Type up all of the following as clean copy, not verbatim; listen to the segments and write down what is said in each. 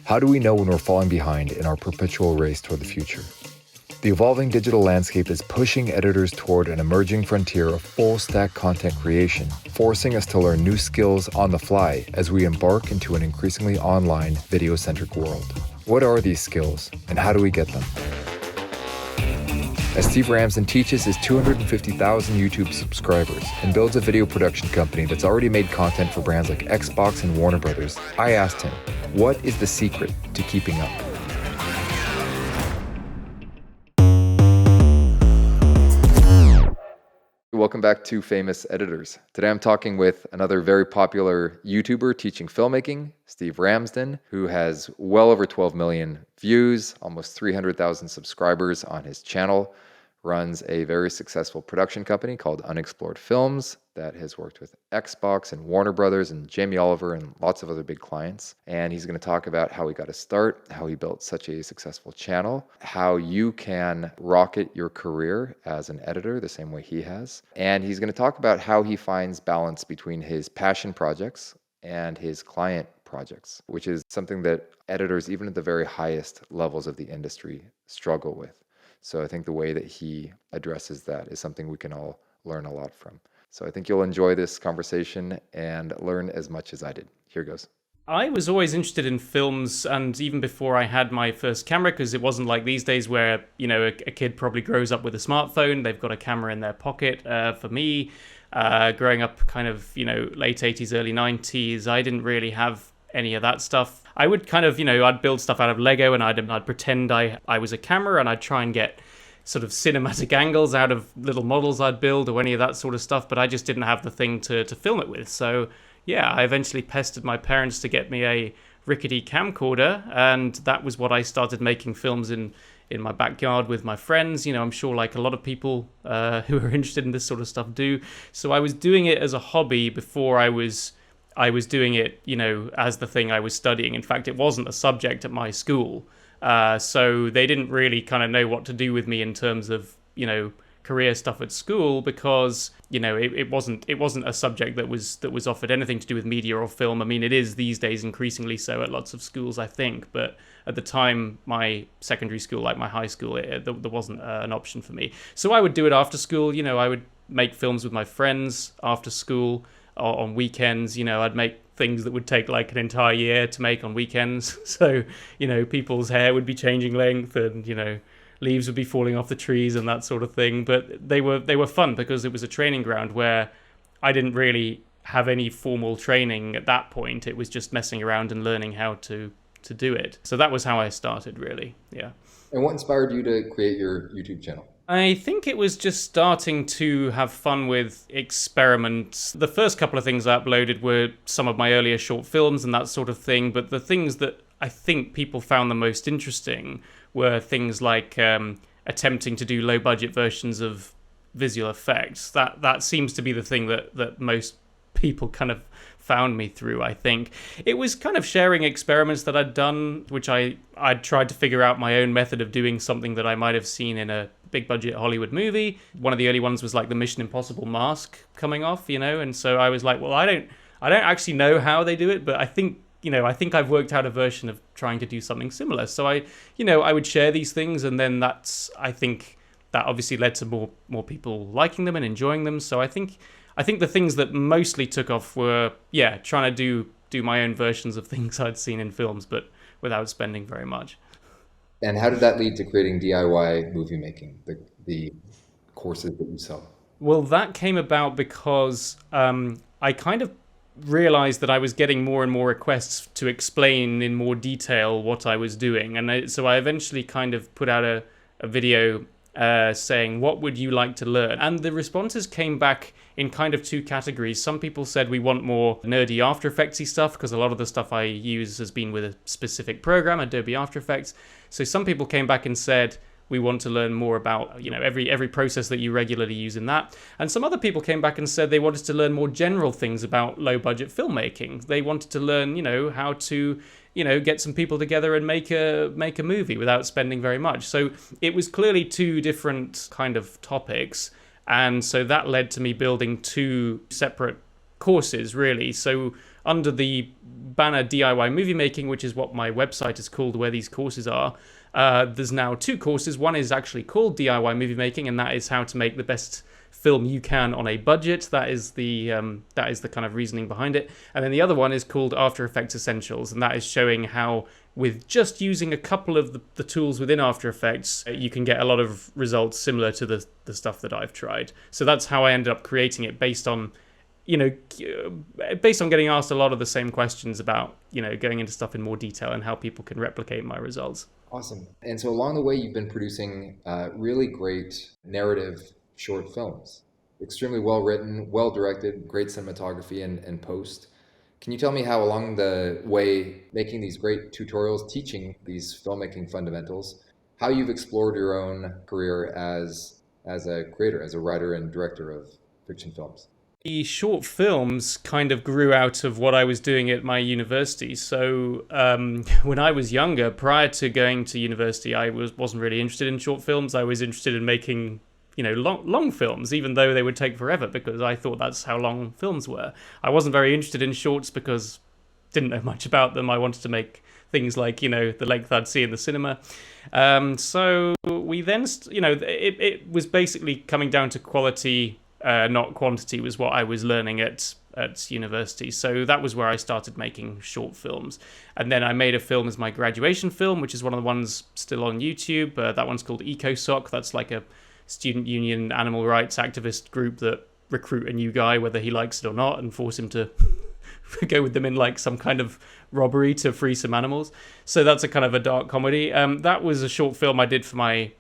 How do we know when we're falling behind in our perpetual race toward the future? The evolving digital landscape is pushing editors toward an emerging frontier of full-stack content creation, forcing us to learn new skills on the fly as we embark into an increasingly online, video-centric world. What are these skills, and how do we get them? As Steve Ramsden teaches his 250,000 YouTube subscribers and builds a video production company that's already made content for brands like Xbox and Warner Brothers, I asked him, what is the secret to keeping up? Welcome back to Famous Editors. Today I'm talking with another very popular YouTuber teaching filmmaking, Steve Ramsden, who has well over 12 million views, almost 300,000 subscribers on his channel, runs a very successful production company called Unexplored Films that has worked with Xbox and Warner Brothers and Jamie Oliver and lots of other big clients. And he's going to talk about how he got his start, how he built such a successful channel, how you can rocket your career as an editor the same way he has. And he's going to talk about how he finds balance between his passion projects and his client projects, which is something that editors, even at the very highest levels of the industry, struggle with. So I think the way that he addresses that is something we can all learn a lot from. So I think you'll enjoy this conversation and learn as much as I did. Here goes. I was always interested in films, and even before I had my first camera, because it wasn't like these days where, you know, a kid probably grows up with a smartphone, they've got a camera in their pocket. For me, growing up kind of, you know, late 80s, early 90s, I didn't really have any of that stuff. I would kind of, you know, I'd build stuff out of Lego and I'd pretend I was a camera and I'd try and get sort of cinematic angles out of little models I'd build or any of that sort of stuff, but I just didn't have the thing to film it with. So yeah, I eventually pestered my parents to get me a rickety camcorder, and that was what I started making films in my backyard with my friends. You know, I'm sure like a lot of people who are interested in this sort of stuff do. So I was doing it as a hobby before I was doing it, you know, as the thing I was studying. In fact, it wasn't a subject at my school. So they didn't really kind of know what to do with me in terms of, you know, career stuff at school, because, you know, it wasn't a subject that was offered anything to do with media or film. I mean, it is these days increasingly so at lots of schools, I think. But at the time, my secondary school, like my high school, there wasn't an option for me. So I would do it after school. You know, I would make films with my friends after school or on weekends. You know, I'd make things that would take like an entire year to make on weekends. So, you know, people's hair would be changing length and, you know, leaves would be falling off the trees and that sort of thing. But they were fun because it was a training ground where I didn't really have any formal training at that point. It was just messing around and learning how to do it. So that was how I started, really. Yeah. And what inspired you to create your YouTube channel? I think it was just starting to have fun with experiments. The first couple of things I uploaded were some of my earlier short films and that sort of thing, but the things that I think people found the most interesting were things like attempting to do low-budget versions of visual effects. That seems to be the thing that most people kind of found me through, I think. It was kind of sharing experiments that I'd done, which I'd tried to figure out my own method of doing something that I might have seen in a big budget Hollywood movie. One of the early ones was like the Mission Impossible mask coming off, you know, and so I was like, well, I don't actually know how they do it, but I think I've worked out a version of trying to do something similar. So I would share these things, and then I think that obviously led to more people liking them and enjoying them. So I think the things that mostly took off were, yeah, trying to do my own versions of things I'd seen in films, but without spending very much. And how did that lead to creating DIY movie making, the courses that you sell? Well, that came about because I kind of realized that I was getting more and more requests to explain in more detail what I was doing. And so I eventually kind of put out a video saying, what would you like to learn? And the responses came back in kind of two categories. Some people said we want more nerdy After Effects-y stuff, because a lot of the stuff I use has been with a specific program, Adobe After Effects. So some people came back and said, we want to learn more about, you know, every process that you regularly use in that. And some other people came back and said they wanted to learn more general things about low-budget filmmaking. They wanted to learn, you know, how to, you know, get some people together and make a movie without spending very much. So it was clearly two different kind of topics. And so that led to me building two separate courses, really. So under the banner DIY movie making, which is what my website is called, where these courses are, there's now two courses. One is actually called DIY movie making, and that is how to make the best film you can on a budget. That is the kind of reasoning behind it. And then the other one is called After Effects Essentials, and that is showing how, with just using a couple of the tools within After Effects, you can get a lot of results similar to the stuff that I've tried. So that's how I ended up creating it, based on getting asked a lot of the same questions about, going into stuff in more detail and how people can replicate my results. Awesome. And so along the way, you've been producing really great narrative short films, extremely well written, well directed, great cinematography and post. Can you tell me how along the way, making these great tutorials, teaching these filmmaking fundamentals, how you've explored your own career as a creator, as a writer and director of fiction films? The short films kind of grew out of what I was doing at my university. So when I was younger, prior to going to university, I wasn't really interested in short films. I was interested in making long films, even though they would take forever, because I thought that's how long films were. I wasn't very interested in shorts because I didn't know much about them. I wanted to make things like, the length I'd see in the cinema. So we then, it was basically coming down to quality, not quantity, was what I was learning at university. So that was where I started making short films. And then I made a film as my graduation film, which is one of the ones still on YouTube. That one's called EcoSoc. That's like a student union animal rights activist group that recruit a new guy, whether he likes it or not, and force him to go with them in like some kind of robbery to free some animals. So that's a kind of a dark comedy. That was a short film I did for my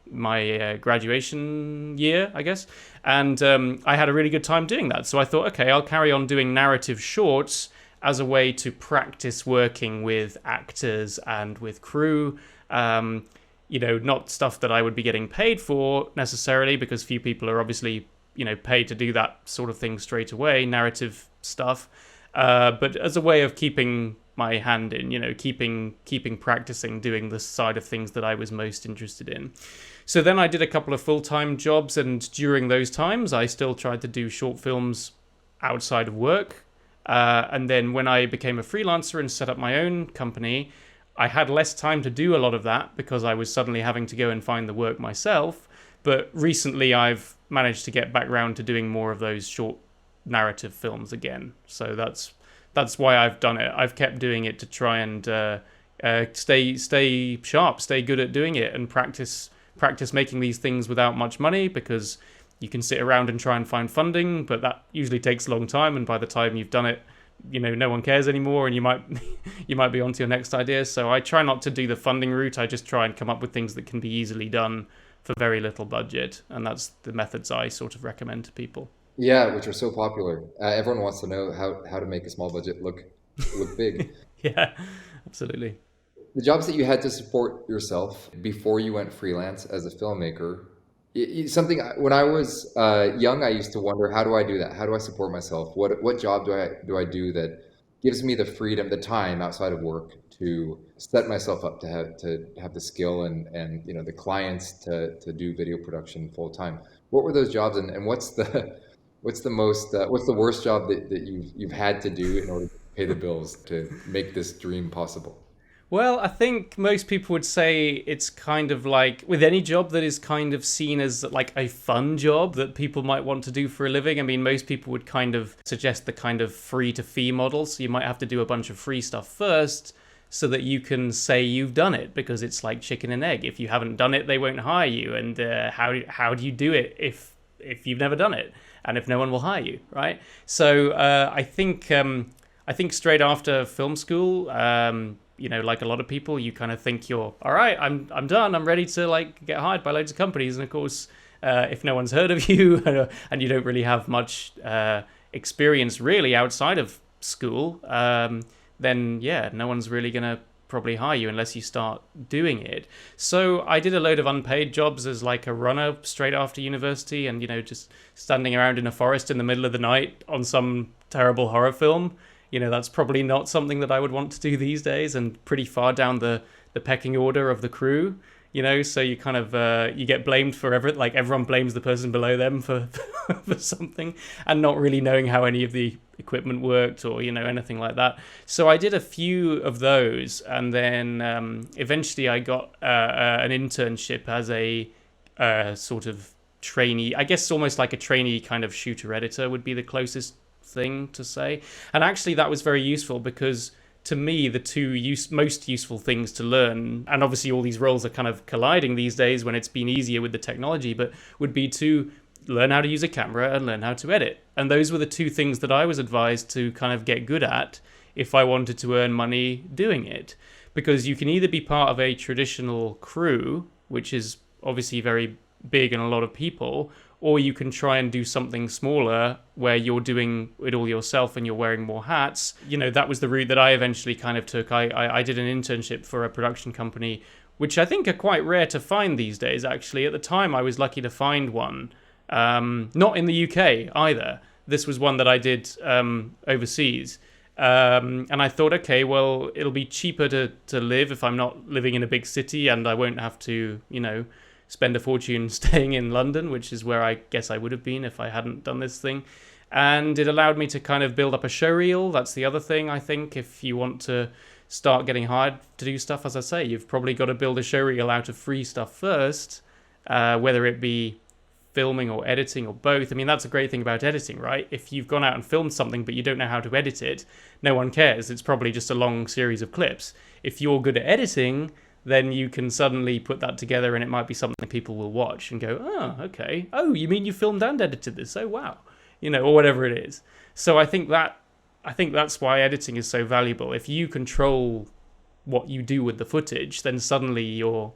graduation year, I guess. And I had a really good time doing that. So I thought, okay, I'll carry on doing narrative shorts as a way to practice working with actors and with crew. Not stuff that I would be getting paid for necessarily, because few people are obviously, paid to do that sort of thing straight away, narrative stuff. But as a way of keeping my hand in, keeping practicing doing the side of things that I was most interested in. So then I did a couple of full-time jobs, and during those times, I still tried to do short films outside of work. And then when I became a freelancer and set up my own company, I had less time to do a lot of that because I was suddenly having to go and find the work myself. But recently I've managed to get back round to doing more of those short narrative films again. So that's why I've done it. I've kept doing it to try and stay sharp, stay good at doing it, and practice making these things without much money, because you can sit around and try and find funding, but that usually takes a long time, and by the time you've done it, no one cares anymore, and you might be on to your next idea. So I try not to do the funding route. I just try and come up with things that can be easily done for very little budget, and that's the methods I sort of recommend to people. Yeah, which are so popular. Everyone wants to know how to make a small budget look big. Yeah, absolutely. The jobs that you had to support yourself before you went freelance as a filmmaker, something when I was young, I used to wonder, how do I do that? How do I support myself? What job do I do that gives me the freedom, the time outside of work to set myself up to have the skill and the clients to do video production full time? What were those jobs, and what's the worst job that you've had to do in order to pay the bills to make this dream possible? Well, I think most people would say it's kind of like with any job that is kind of seen as like a fun job that people might want to do for a living. I mean, most people would kind of suggest the kind of free to fee model. So you might have to do a bunch of free stuff first so that you can say you've done it, because it's like chicken and egg. If you haven't done it, they won't hire you. And how do you do it if you've never done it, and if no one will hire you, right? So I think straight after film school, like a lot of people, you kind of think you're all right. I'm done. I'm ready to like get hired by loads of companies. And of course, if no one's heard of you and you don't really have much experience really outside of school, then yeah, no one's really gonna probably hire you unless you start doing it. So I did a load of unpaid jobs as like a runner straight after university, and just standing around in a forest in the middle of the night on some terrible horror film. That's probably not something that I would want to do these days, and pretty far down the pecking order of the crew. So you kind of you get blamed for everyone blames the person below them for for something, and not really knowing how any of the equipment worked or anything like that. So I did a few of those, and then eventually I got an internship as a sort of trainee. I guess almost like a trainee kind of shooter editor would be the closest thing to say. And actually that was very useful because to me the most useful things to learn, and obviously all these roles are kind of colliding these days when it's been easier with the technology, but would be to learn how to use a camera and learn how to edit. And those were the two things that I was advised to kind of get good at if I wanted to earn money doing it. Because you can either be part of a traditional crew, which is obviously very big and a lot of people, or you can try and do something smaller where you're doing it all yourself and you're wearing more hats. That was the route that I eventually kind of took. I did an internship for a production company, which I think are quite rare to find these days, actually. At the time, I was lucky to find one. Not in the UK either. This was one that I did overseas. And I thought, okay, well, it'll be cheaper to live if I'm not living in a big city, and I won't have to, spend a fortune staying in London, which is where I guess I would have been if I hadn't done this thing. And it allowed me to kind of build up a showreel. That's the other thing, I think. If you want to start getting hired to do stuff, as I say, you've probably got to build a showreel out of free stuff first, whether it be filming or editing or both. I mean, that's a great thing about editing, right? If you've gone out and filmed something but you don't know how to edit it, no one cares. It's probably just a long series of clips. If you're good at editing, then you can suddenly put that together and it might be something people will watch and go, oh, okay. Oh, you mean you filmed and edited this? Oh, wow. Or whatever it is. So I think that's why editing is so valuable. If you control what you do with the footage, then suddenly you're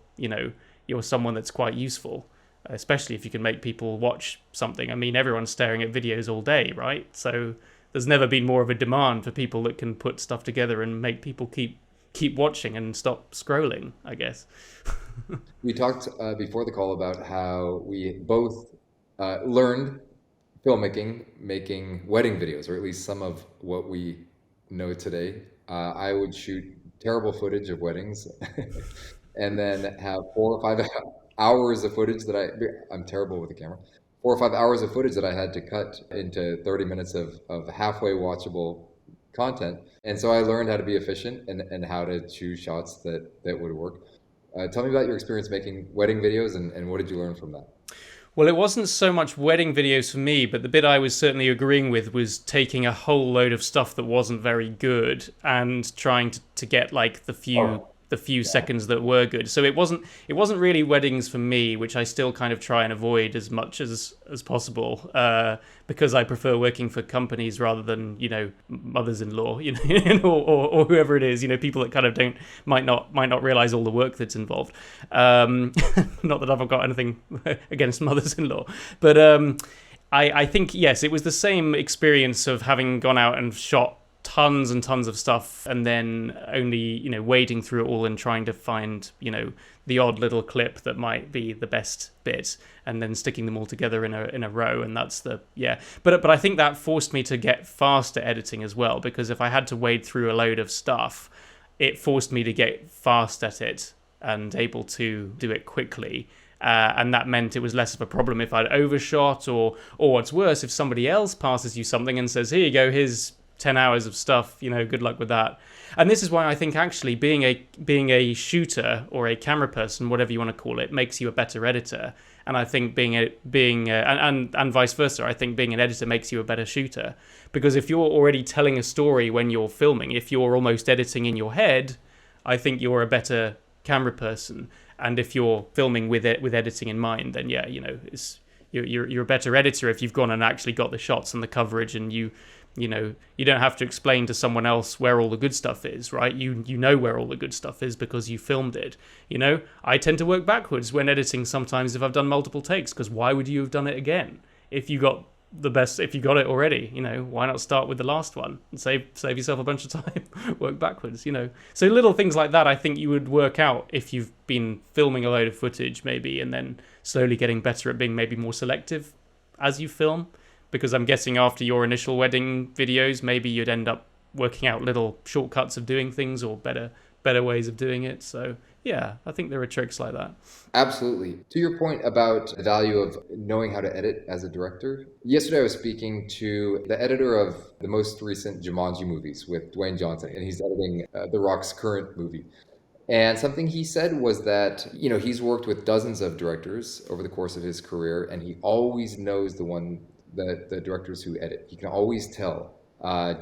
someone that's quite useful, especially if you can make people watch something. I mean, everyone's staring at videos all day, right? So there's never been more of a demand for people that can put stuff together and make people keep watching and stop scrolling, I guess. We talked before the call about how we both learned filmmaking, making wedding videos, or at least some of what we know today. I would shoot terrible footage of weddings and then have 4 or 5 hours of footage I'm terrible with the camera. 4 or 5 hours of footage that I had to cut into 30 minutes of halfway watchable content. And so I learned how to be efficient and how to choose shots that would work. Tell me about your experience making wedding videos and what did you learn from that? Well, it wasn't so much wedding videos for me, but the bit I was certainly agreeing with was taking a whole load of stuff that wasn't very good and trying to get like the few seconds that were good. So it wasn't really weddings for me, which I still kind of try and avoid as much as possible, because I prefer working for companies rather than mothers-in-law, or whoever it is, people that kind of might not realize all the work that's involved. Not that I've got anything against mothers-in-law, but I think yes, it was the same experience of having gone out and shot tons and tons of stuff and then only wading through it all and trying to find the odd little clip that might be the best bit and then sticking them all together in a row. And that's but I think that forced me to get faster editing as well, because if I had to wade through a load of stuff, it forced me to get fast at it and able to do it quickly. And that meant it was less of a problem if I'd overshot or what's worse, if somebody else passes you something and says, here you go, here's 10 hours of stuff, good luck with that. And this is why I think actually being a shooter or a camera person, whatever you want to call it, makes you a better editor. And I think and vice versa, I think being an editor makes you a better shooter. Because if you're already telling a story when you're filming, if you're almost editing in your head, I think you're a better camera person. And if you're filming with editing in mind, then you're a better editor if you've gone and actually got the shots and the coverage, and you don't have to explain to someone else where all the good stuff is, right? You know where all the good stuff is because you filmed it. I tend to work backwards when editing sometimes if I've done multiple takes, because why would you have done it again if you got it already? Why not start with the last one and save yourself a bunch of time? Work backwards. So little things like that I think you would work out if you've been filming a load of footage maybe, and then slowly getting better at being maybe more selective as you film. Because I'm guessing after your initial wedding videos, maybe you'd end up working out little shortcuts of doing things or better better ways of doing it. So yeah, I think there are tricks like that. Absolutely. To your point about the value of knowing how to edit as a director, yesterday I was speaking to the editor of the most recent Jumanji movies with Dwayne Johnson, and he's editing The Rock's current movie. And something he said was that, he's worked with dozens of directors over the course of his career, and he always knows the directors who edit. He can always tell,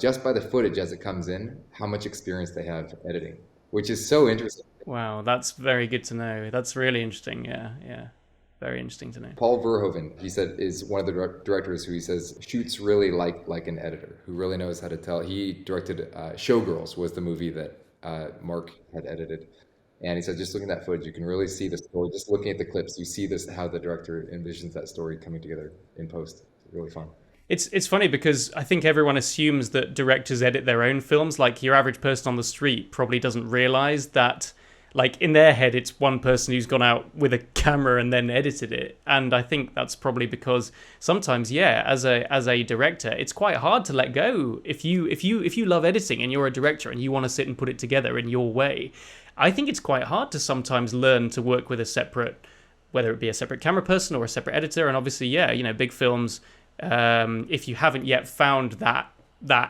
just by the footage as it comes in, how much experience they have editing, which is so interesting. Wow, that's very good to know. That's really interesting. Yeah, yeah. Very interesting to know. Paul Verhoeven, he said, is one of the directors who he says shoots really like an editor, who really knows how to tell. He directed Showgirls, was the movie that Mark had edited. And he said, just looking at that footage, you can really see the story. Just looking at the clips, you see this how the director envisions that story coming together in post. It's really fun. It's funny because I think everyone assumes that directors edit their own films. Like your average person on the street probably doesn't realize that, like in their head, it's one person who's gone out with a camera and then edited it. And I think that's probably because sometimes, yeah, as a director, it's quite hard to let go. If you love editing and you're a director and you want to sit and put it together in your way, I think it's quite hard to sometimes learn to work with a separate, whether it be a separate camera person or a separate editor. And obviously, yeah, big films, if you haven't yet found that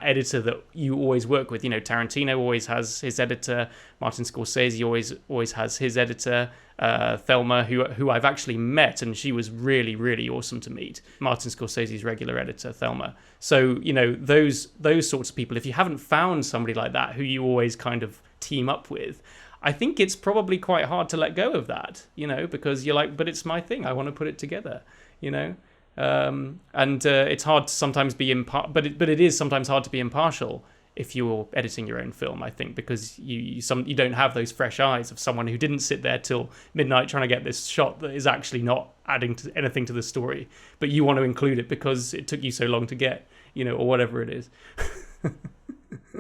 editor that you always work with, Tarantino always has his editor, Martin Scorsese always has his editor, Thelma, who I've actually met, and she was really, really awesome to meet. Martin Scorsese's regular editor, Thelma. So, those sorts of people, if you haven't found somebody like that who you always kind of team up with, I think it's probably quite hard to let go of that, because you're like, but it's my thing. I want to put it together, and it's hard to sometimes be but it is sometimes hard to be impartial if you're editing your own film, I think, because you don't have those fresh eyes of someone who didn't sit there till midnight trying to get this shot that is actually not adding to anything to the story, but you want to include it because it took you so long to get, or whatever it is.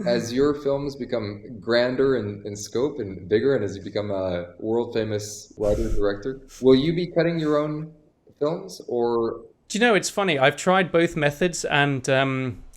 As your films become grander in scope and bigger, and as you become a world famous writer director, will you be cutting your own films, or? Do you know, it's funny, I've tried both methods, and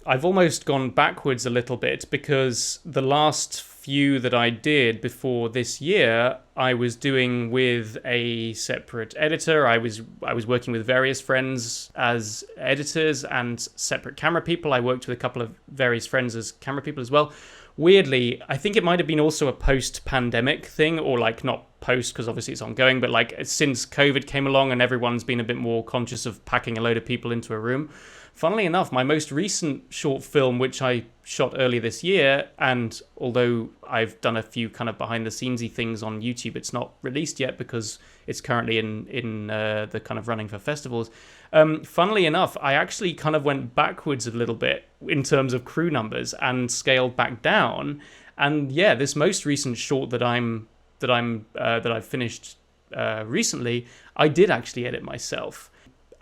I've almost gone backwards a little bit, because the last few that I did before this year, I was doing with a separate editor. I was working with various friends as editors and separate camera people. I worked with a couple of various friends as camera people as well. Weirdly, I think it might have been also a post-pandemic thing, or like not post because obviously it's ongoing, but like since COVID came along and everyone's been a bit more conscious of packing a load of people into a room. Funnily enough, my most recent short film, which I shot earlier this year, and although I've done a few kind of behind-the-scenesy things on YouTube, it's not released yet because it's currently in the kind of running for festivals. Funnily enough, I actually kind of went backwards a little bit in terms of crew numbers and scaled back down. And yeah, this most recent short that I've finished recently, I did actually edit myself.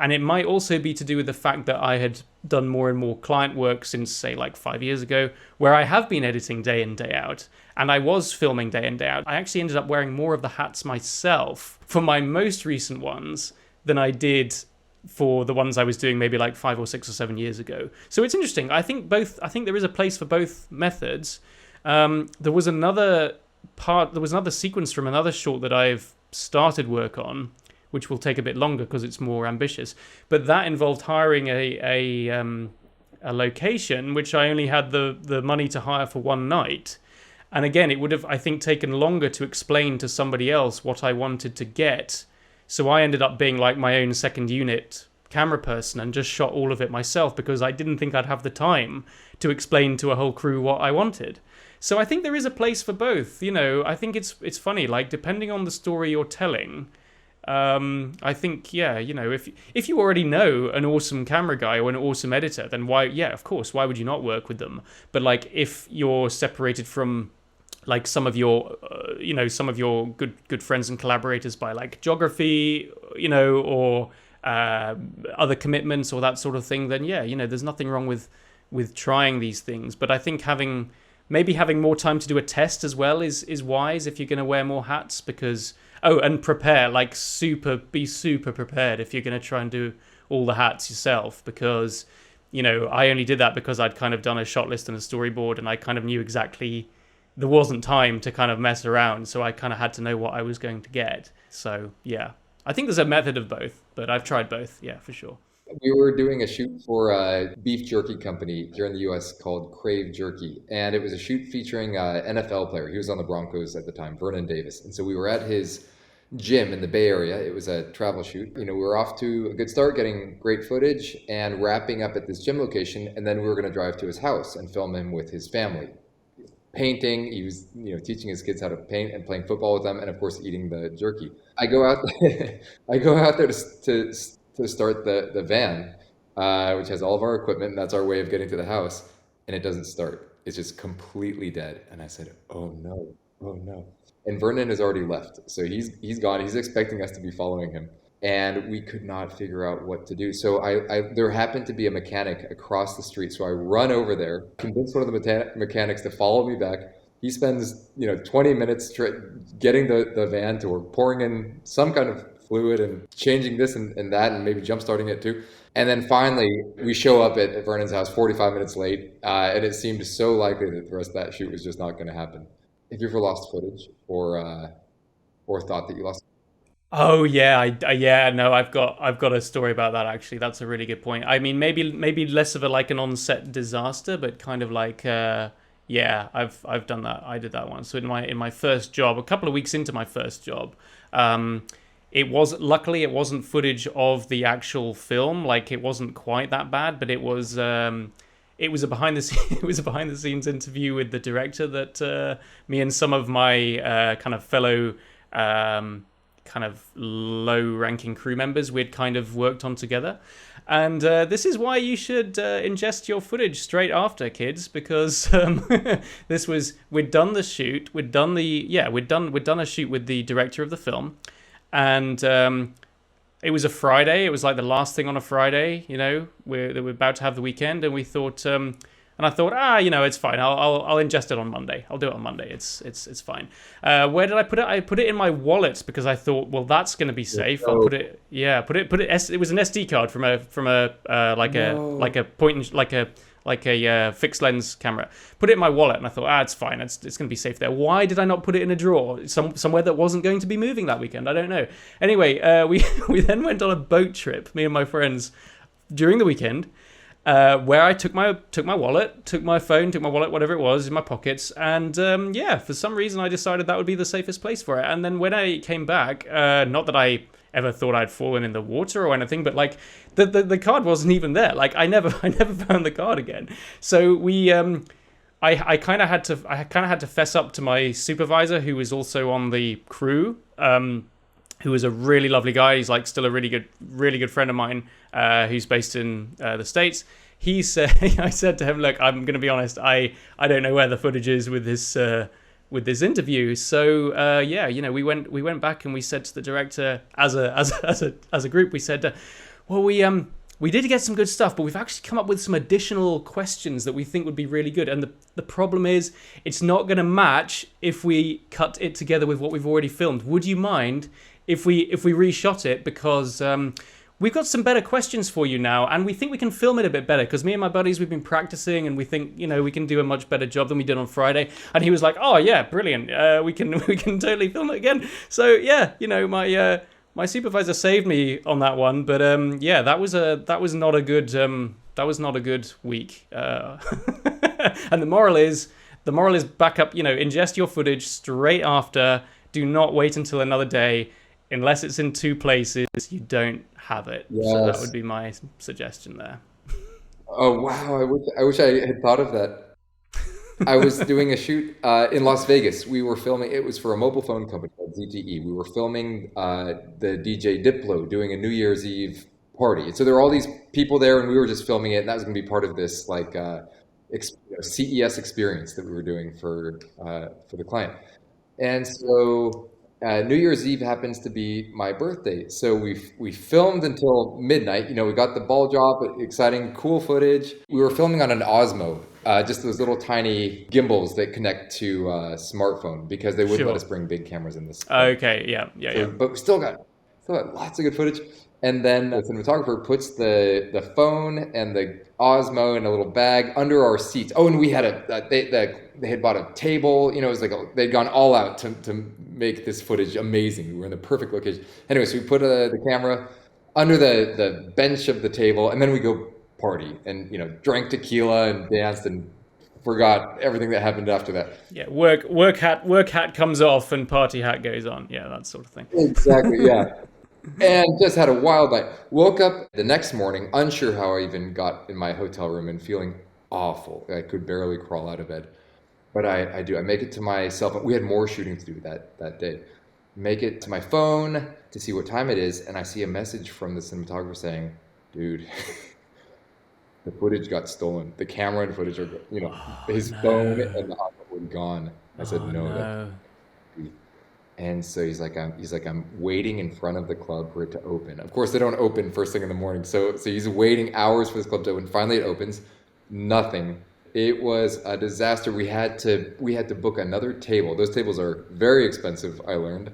And it might also be to do with the fact that I had done more and more client work since, say, like 5 years ago, where I have been editing day in, day out, and I was filming day in, day out. I actually ended up wearing more of the hats myself for my most recent ones than I did for the ones I was doing maybe like 5 or 6 or 7 years ago. So it's interesting. I think there is a place for both methods. There was another sequence from another short that I've started work on, which will take a bit longer because it's more ambitious. But that involved hiring a location, which I only had the money to hire for one night. And again, it would have, I think, taken longer to explain to somebody else what I wanted to get. So I ended up being like my own second unit camera person and just shot all of it myself because I didn't think I'd have the time to explain to a whole crew what I wanted. So I think there is a place for both. I think it's funny, like depending on the story you're telling, I think, yeah, if you already know an awesome camera guy or an awesome editor, then why would you not work with them? But like if you're separated from like some of your good friends and collaborators by like geography, or other commitments or that sort of thing, then yeah, there's nothing wrong with trying these things. But I think having more time to do a test as well is wise if you're going to wear more hats, because and prepare, like be super prepared if you're going to try and do all the hats yourself, because I only did that because I'd kind of done a shot list and a storyboard and I kind of knew exactly there wasn't time to kind of mess around, so I kind of had to know what I was going to get. So yeah, I think there's a method of both, but I've tried both. Yeah, for sure. We were doing a shoot for a beef jerky company here in the US called Crave Jerky. And it was a shoot featuring an NFL player. He was on the Broncos at the time, Vernon Davis. And so we were at his gym in the Bay Area. It was a travel shoot. We were off to a good start, getting great footage and wrapping up at this gym location. And then we were going to drive to his house and film him with his family. Painting, he was, teaching his kids how to paint and playing football with them, and of course eating the jerky. I go out, I go out there to start the van, which has all of our equipment, and that's our way of getting to the house, and it doesn't start. It's just completely dead. And I said, "Oh no, oh no!" And Vernon has already left, so he's gone. He's expecting us to be following him, and we could not figure out what to do. So I there happened to be a mechanic across the street, so I run over there, convince one of the mechanics to follow me back. He spends 20 minutes getting the van to work, pouring in some kind of fluid and changing this and that, and maybe jump starting it too. And then finally, we show up at Vernon's house 45 minutes late, and it seemed so likely that the rest of that shoot was just not going to happen. Have you ever lost footage or thought that you lost? Oh yeah, yeah, no, I've got a story about that actually. That's a really good point. I mean, maybe less of a like an on-set disaster, but kind of like yeah, I've done that. I did that one. So in my first job, a couple of weeks into my first job, luckily it wasn't footage of the actual film. Like it wasn't quite that bad, but it was a behind the it was a behind the scenes interview with the director that me and some of my kind of fellow kind of low ranking crew members we'd kind of worked on together. And this is why you should ingest your footage straight after, kids, because we'd done the shoot, we'd done a shoot with the director of the film, and it was a Friday. It was like the last thing on a Friday. We're about to have the weekend, and we thought, and I thought, it's fine. I'll ingest it on Monday. I'll do it on Monday. It's fine. Where did I put it? I put it in my wallet because I thought, well, that's going to be safe. I'll put it. Yeah, put it. It was an SD card from a like a point like a fixed lens camera. Put it in my wallet, and I thought, it's fine. It's going to be safe there. Why did I not put it in a drawer somewhere that wasn't going to be moving that weekend? I don't know. Anyway, we then went on a boat trip, me and my friends, during the weekend. Where I took my wallet, took my phone, took my wallet, whatever it was, in my pockets, and for some reason I decided that would be the safest place for it. And then when I came back, not that I ever thought I'd fallen in the water or anything, but like the card wasn't even there. Like I never found the card again. So I kind of had to fess up to my supervisor, who was also on the crew. Who was a really lovely guy. He's like still a really good friend of mine, who's based in the States. He said, I said to him, look, I'm going to be honest, I don't know where the footage is with this interview. So we went back and we said to the director as a group, we said, well, we did get some good stuff, but we've actually come up with some additional questions that we think would be really good. And the problem is, it's not going to match if we cut it together with what we've already filmed. Would you mind if we reshot it, because we've got some better questions for you now, and we think we can film it a bit better, because me and my buddies, we've been practicing, and we think we can do a much better job than we did on Friday. And he was like, oh yeah, brilliant, we can totally film it again. So yeah, my supervisor saved me on that one, but that was not a good week. And the moral is back up, ingest your footage straight after. Do not wait until another day. Unless it's in two places, you don't have it. Yes. So that would be my suggestion there. Oh wow! I wish I had thought of that. I was doing a shoot in Las Vegas. We were filming. It was for a mobile phone company called ZTE. We were filming the DJ Diplo doing a New Year's Eve party. And so there were all these people there, and we were just filming it. And that was going to be part of this CES experience that we were doing for the client. And so New Year's Eve happens to be my birthday. So we filmed until midnight. We got the ball drop, exciting, cool footage. We were filming on an Osmo, just those little tiny gimbals that connect to a smartphone, because they wouldn't let us bring big cameras in this. Okay, yeah. But we still got So lots of good footage. And then the cinematographer puts the phone and the Osmo in a little bag under our seats. Oh, and we had they had bought a table. You know, it was like they'd gone all out to make this footage amazing. We were in the perfect location. Anyway, so we put the camera under the bench of the table, and then we go party and drank tequila and danced and forgot everything that happened after that. Yeah, work hat comes off and party hat goes on. Yeah, that sort of thing. Exactly. Yeah. And just had a wild night. Woke up the next morning, unsure how I even got in my hotel room and feeling awful. I could barely crawl out of bed. But I do. I make it to my cell phone. We had more shooting to do that day. Make it to my phone to see what time it is, and I see a message from the cinematographer saying, "Dude, the footage got stolen. The camera and footage are, his phone and the iPhone were gone." I said, Oh "No, no. that's." And so I'm waiting in front of the club for it to open. Of course, they don't open first thing in the morning. So he's waiting hours for this club to open. Finally, it opens. Nothing. It was a disaster. We had to book another table. Those tables are very expensive, I learned,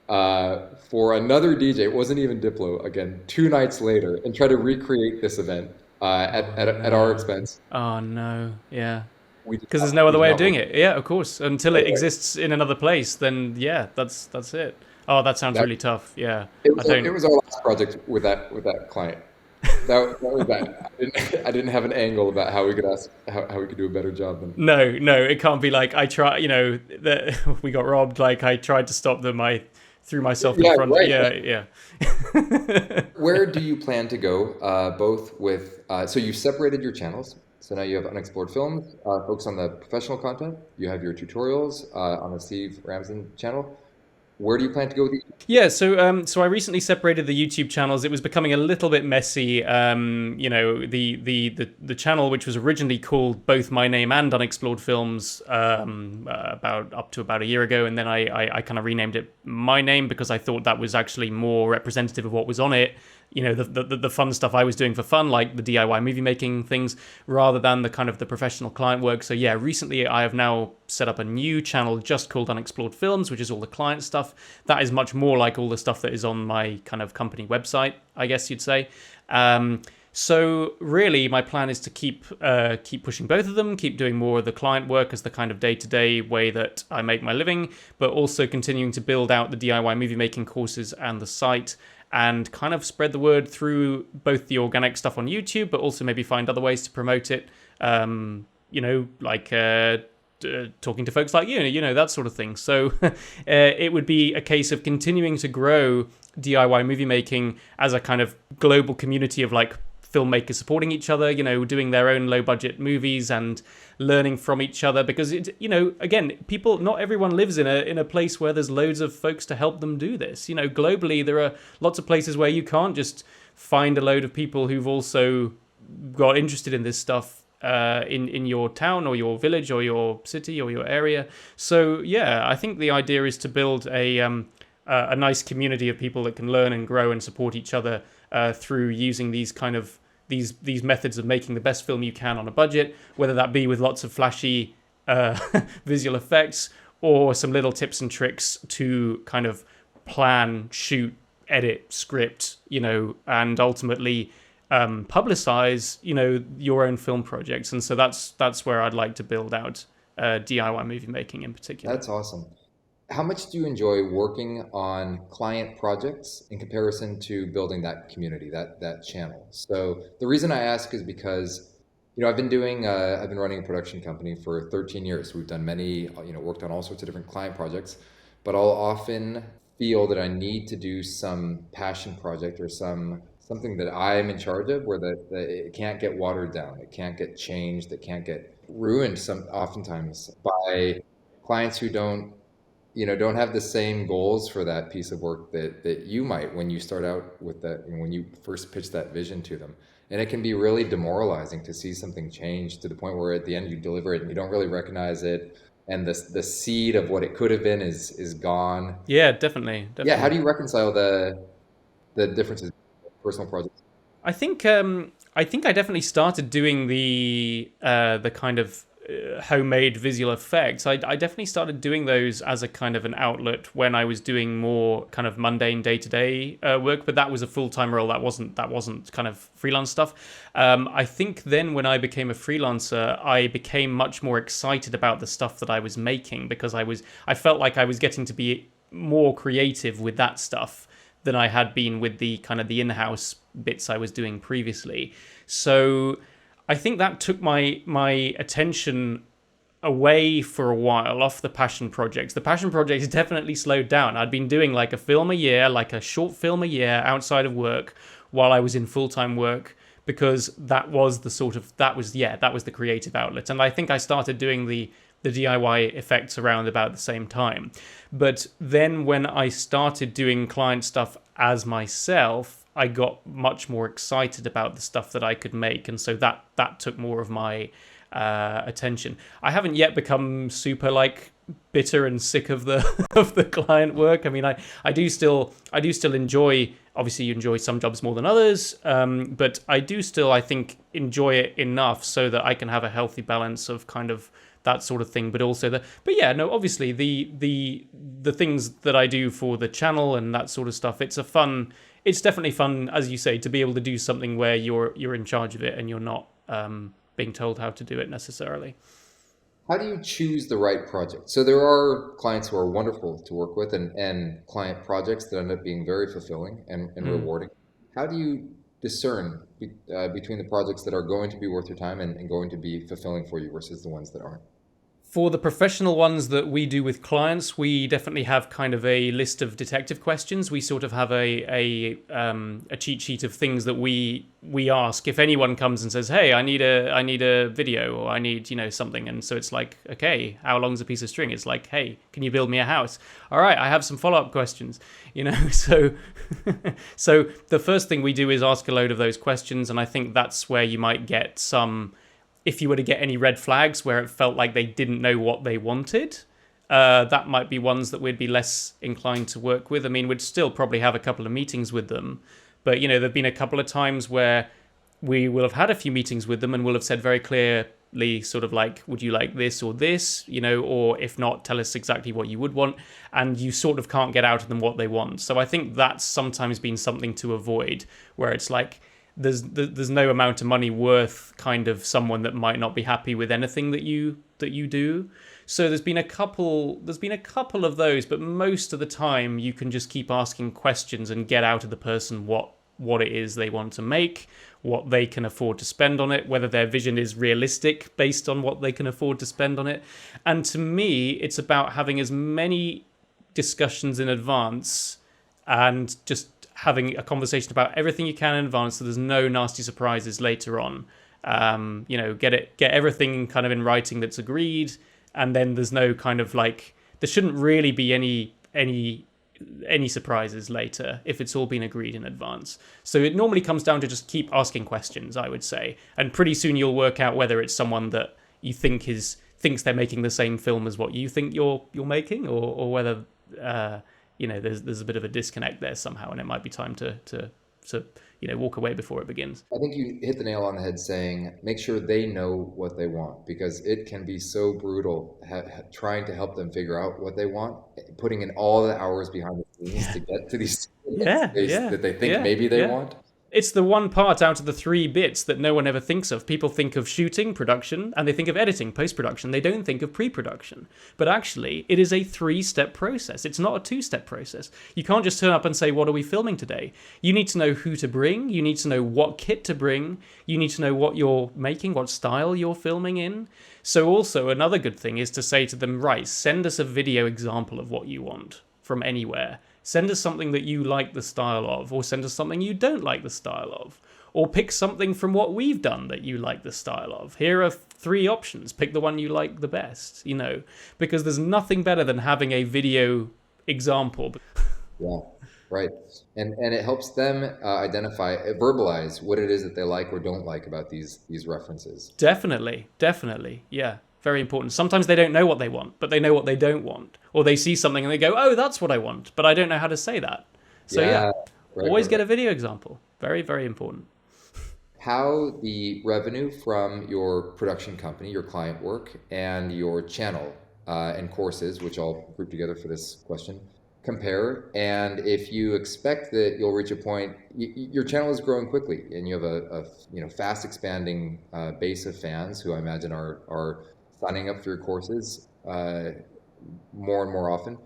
for another DJ. It wasn't even Diplo again. 2 nights later, and try to recreate this event at our expense. Oh no. Yeah. We Because there's no we other did way of not doing work. it. Yeah, of course. Until it exists in another place, then yeah, that's it. Oh, that sounds That really tough. Yeah, it I was it don't. was our last project with that client. That was that. I didn't have an angle about how we could how we could do a better job than. No, no, it can't be like I try. That we got robbed. Like I tried to stop them. I threw myself in Yeah, front. right. Yeah, yeah. Where do you plan to go? Both with so you separated your channels. So now you have unexplored films, focus on the professional content. You have your tutorials on the Steve Ramsden channel. Where do you plan to go with these? Yeah, so I recently separated the YouTube channels. It was becoming a little bit messy. The channel, which was originally called both my name and Unexplored Films, about up to about a year ago, and then I kind of renamed it my name because I thought that was actually more representative of what was on it. The fun stuff I was doing for fun, like the DIY movie making things, rather than the kind of the professional client work. So yeah, recently I have now set up a new channel just called Unexplored Films, which is all the client stuff. That is much more like all the stuff that is on my kind of company website, I guess you'd say. So really, my plan is to keep pushing both of them, keep doing more of the client work as the kind of day-to-day way that I make my living, but also continuing to build out the DIY movie making courses and the site, and kind of spread the word through both the organic stuff on YouTube, but also maybe find other ways to promote it. Like talking to folks like you, that sort of thing. So it would be a case of continuing to grow DIY movie making as a kind of global community of like filmmakers supporting each other, doing their own low budget movies and learning from each other, because again, people, not everyone lives in a place where there's loads of folks to help them do this. Globally there are lots of places where you can't just find a load of people who've also got interested in this stuff in your town or your village or your city or your area. So yeah, I think the idea is to build a nice community of people that can learn and grow and support each other through using these kind of these methods of making the best film you can on a budget, whether that be with lots of flashy visual effects or some little tips and tricks to kind of plan, shoot, edit, script, and ultimately publicize, your own film projects. And so that's where I'd like to build out DIY movie making in particular. That's awesome. How much do you enjoy working on client projects in comparison to building that community, that channel? So the reason I ask is because, I've been running a production company for 13 years. We've done many, worked on all sorts of different client projects, but I'll often feel that I need to do some passion project or something that I'm in charge of where it can't get watered down, it can't get changed, it can't get ruined oftentimes by clients who don't have the same goals for that piece of work that you might when you start out with that, when you first pitch that vision to them. And it can be really demoralizing to see something change to the point where at the end you deliver it and you don't really recognize it. And the seed of what it could have been is gone. Yeah, definitely, Yeah, how definitely. do you reconcile the differences in personal projects? I think I definitely started doing the kind of homemade visual effects. I definitely started doing those as a kind of an outlet when I was doing more kind of mundane day-to-day work, but that was a full-time role. That wasn't kind of freelance stuff. I think then when I became a freelancer, I became much more excited about the stuff that I was making, because I felt like I was getting to be more creative with that stuff than I had been with the kind of the in-house bits I was doing previously. So I think that took my attention away for a while off the passion projects. The passion projects definitely slowed down. I'd been doing like a film a year, like a short film a year outside of work while I was in full-time work, because that was the creative outlet. And I think I started doing the DIY effects around about the same time. But then when I started doing client stuff as myself, I got much more excited about the stuff that I could make, and so that took more of my attention. I haven't yet become super like bitter and sick of the of the client work. I mean, I do still enjoy. Obviously, you enjoy some jobs more than others, but I do still, I think, enjoy it enough so that I can have a healthy balance of kind of that sort of thing. But also obviously the things that I do for the channel and that sort of stuff. It's definitely fun, as you say, to be able to do something where you're in charge of it and you're not being told how to do it necessarily. How do you choose the right project? So there are clients who are wonderful to work with, and client projects that end up being very fulfilling and Mm. rewarding. How do you discern between the projects that are going to be worth your time and going to be fulfilling for you versus the ones that aren't? For the professional ones that we do with clients, we definitely have kind of a list of detective questions. We sort of have a cheat sheet of things that we ask if anyone comes and says, "Hey, I need a video, or I need something." And so it's like, okay, how long's a piece of string? It's like, hey, can you build me a house? All right, I have some follow-up questions. So so the first thing we do is ask a load of those questions, and I think that's where you might get some. If you were to get any red flags where it felt like they didn't know what they wanted, that might be ones that we'd be less inclined to work with. I mean, we'd still probably have a couple of meetings with them, but there've been a couple of times where we will have had a few meetings with them and will have said very clearly, sort of like, would you like this or this, or if not, tell us exactly what you would want, and you sort of can't get out of them what they want. So I think that's sometimes been something to avoid, where it's like, there's no amount of money worth kind of someone that might not be happy with anything that you do. So there's been a couple of those, but most of the time you can just keep asking questions and get out of the person what it is they want to make, what they can afford to spend on it, whether their vision is realistic based on what they can afford to spend on it. And to me, it's about having as many discussions in advance and just having a conversation about everything you can in advance, so there's no nasty surprises later on. Get everything kind of in writing that's agreed, and then there's no kind of like, there shouldn't really be any surprises later if it's all been agreed in advance. So it normally comes down to just keep asking questions, I would say, and pretty soon you'll work out whether it's someone that you thinks they're making the same film as what you think you're making, or whether there's a bit of a disconnect there somehow, and it might be time to walk away before it begins. I think you hit the nail on the head saying make sure they know what they want, because it can be so brutal trying to help them figure out what they want, putting in all the hours behind the scenes to get to these that they think maybe they want. It's the one part out of the 3 bits that no one ever thinks of. People think of shooting, production, and they think of editing, post-production. They don't think of pre-production. But actually, it is a 3-step process. It's not a 2-step process. You can't just turn up and say, what are we filming today? You need to know who to bring. You need to know what kit to bring. You need to know what you're making, what style you're filming in. So also, another good thing is to say to them, right, send us a video example of what you want from anywhere. Send us something that you like the style of, or send us something you don't like the style of. Or pick something from what we've done that you like the style of. Here are 3 options. Pick the one you like the best, because there's nothing better than having a video example. Yeah, right. And it helps them verbalize what it is that they like or don't like about these references. Definitely, yeah. Very important. Sometimes they don't know what they want, but they know what they don't want. Or they see something and they go, oh, that's what I want, but I don't know how to say that. So right, always get a video example. Very, very important. how the revenue from your production company, your client work, and your channel and courses, which I'll group together for this question, compare. And if you expect that you'll reach a point, your channel is growing quickly, and you have a fast expanding base of fans who I imagine are signing up for your courses more and more often.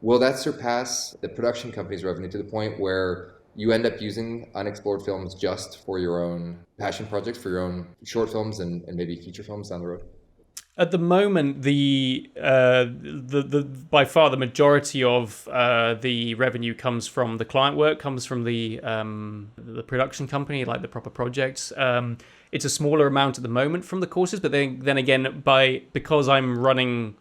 Will that surpass the production company's revenue to the point where you end up using unexplored films just for your own passion projects, for your own short films and maybe feature films down the road? At the moment, the by far the majority of the revenue comes from the client work, comes from the production company, like the proper projects. It's a smaller amount at the moment from the courses, but then again, because I'm running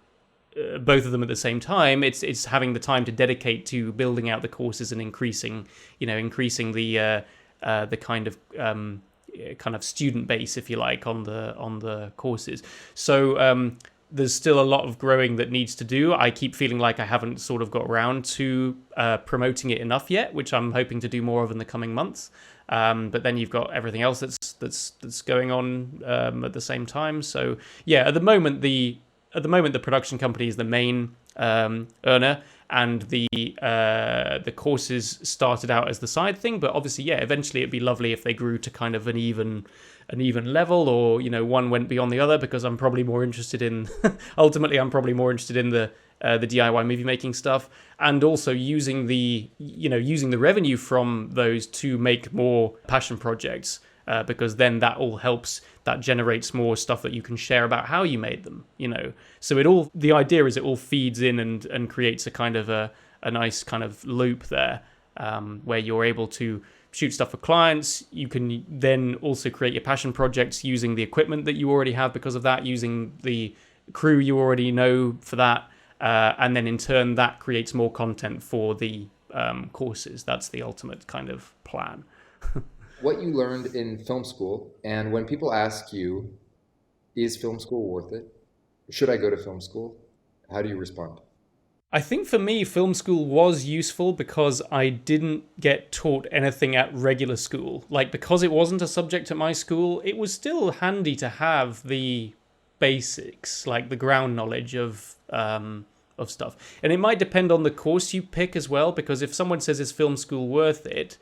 both of them at the same time, it's having the time to dedicate to building out the courses and increasing the kind of student base, if you like, on the courses. So there's still a lot of growing that needs to do. I keep feeling like I haven't sort of got around to promoting it enough yet, which I'm hoping to do more of in the coming months. But then you've got everything else that's going on at the same time. So yeah, at the moment the production company is the main earner, and the courses started out as the side thing. But obviously, yeah, eventually it'd be lovely if they grew to kind of an even level, or one went beyond the other, because I'm probably more interested in ultimately I'm probably more interested in the DIY movie making stuff, and also using the revenue from those to make more passion projects. Because then that all helps, that generates more stuff that you can share about how you made them, So the idea is it all feeds in and creates a kind of a nice kind of loop there, where you're able to shoot stuff for clients. You can then also create your passion projects using the equipment that you already have because of that, using the crew you already know for that, and then in turn that creates more content for the courses. That's the ultimate kind of plan. What you learned in film school, and when people ask you, is film school worth it? Should I go to film school? How do you respond? I think for me, film school was useful because I didn't get taught anything at regular school. Like, because it wasn't a subject at my school, it was still handy to have the basics, like the ground knowledge of stuff. And it might depend on the course you pick as well, because if someone says, is film school worth it?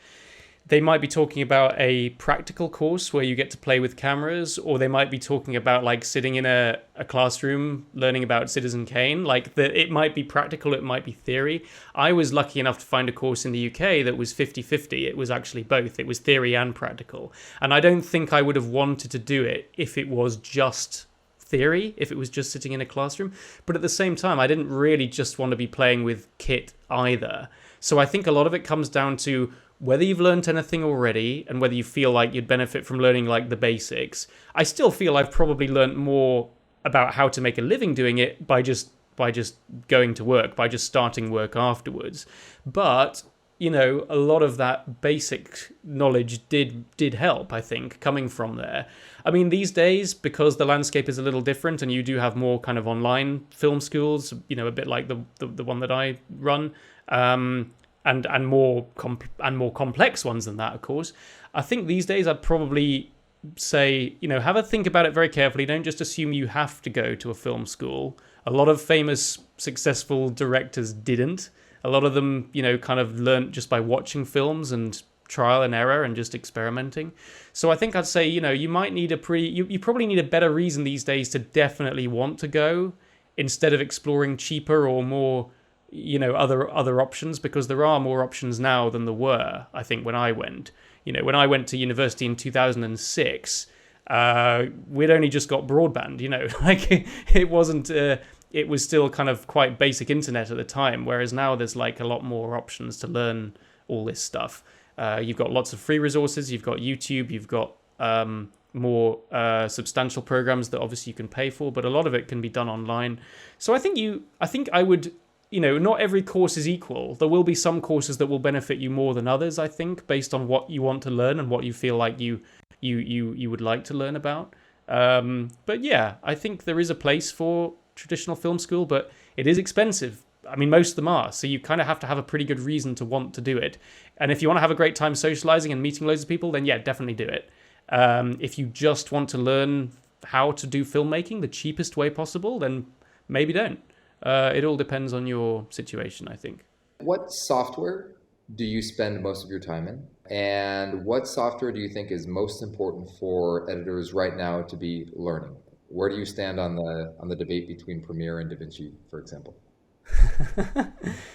They might be talking about a practical course where you get to play with cameras, or they might be talking about like sitting in a classroom learning about Citizen Kane. It might be practical, it might be theory. I was lucky enough to find a course in the UK that was 50-50. It was actually both. It was theory and practical. And I don't think I would have wanted to do it if it was just theory, if it was just sitting in a classroom. But at the same time, I didn't really just want to be playing with kit either. So I think a lot of it comes down to whether you've learned anything already and whether you feel like you'd benefit from learning like the basics. I still feel I've probably learned more about how to make a living doing it by just going to work, by just starting work afterwards. But, a lot of that basic knowledge did help, I think, coming from there. I mean, these days, because the landscape is a little different and you do have more kind of online film schools, a bit like the one that I run, and more complex ones than that, of course. I think these days I'd probably say, have a think about it very carefully. Don't just assume you have to go to a film school. A lot of famous, successful directors didn't. A lot of them, kind of learnt just by watching films and trial and error and just experimenting. So I think I'd say, you might need you probably need a better reason these days to definitely want to go, instead of exploring cheaper or more other options, because there are more options now than there were, I think, when I went. When I went to university in 2006, we'd only just got broadband, it wasn't, it was still kind of quite basic internet at the time, whereas now there's like a lot more options to learn all this stuff. You've got lots of free resources, you've got YouTube, you've got more substantial programs that obviously you can pay for, but a lot of it can be done online. So I think I would, not every course is equal. There will be some courses that will benefit you more than others, I think, based on what you want to learn and what you feel like you would like to learn about. But yeah, I think there is a place for traditional film school, but it is expensive. I mean, most of them are. So you kind of have to have a pretty good reason to want to do it. And if you want to have a great time socializing and meeting loads of people, then yeah, definitely do it. If you just want to learn how to do filmmaking the cheapest way possible, then maybe don't. It all depends on your situation, I think. What software do you spend most of your time in? And what software do you think is most important for editors right now to be learning? Where do you stand on the debate between Premiere and DaVinci, for example?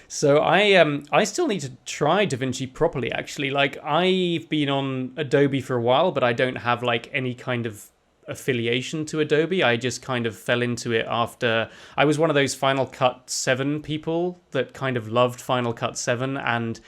So I still need to try DaVinci properly. Actually, like I've been on Adobe for a while, but I don't have like any kind of affiliation to Adobe. I just kind of fell into it after I was one of those Final Cut 7 people that kind of loved Final Cut 7, and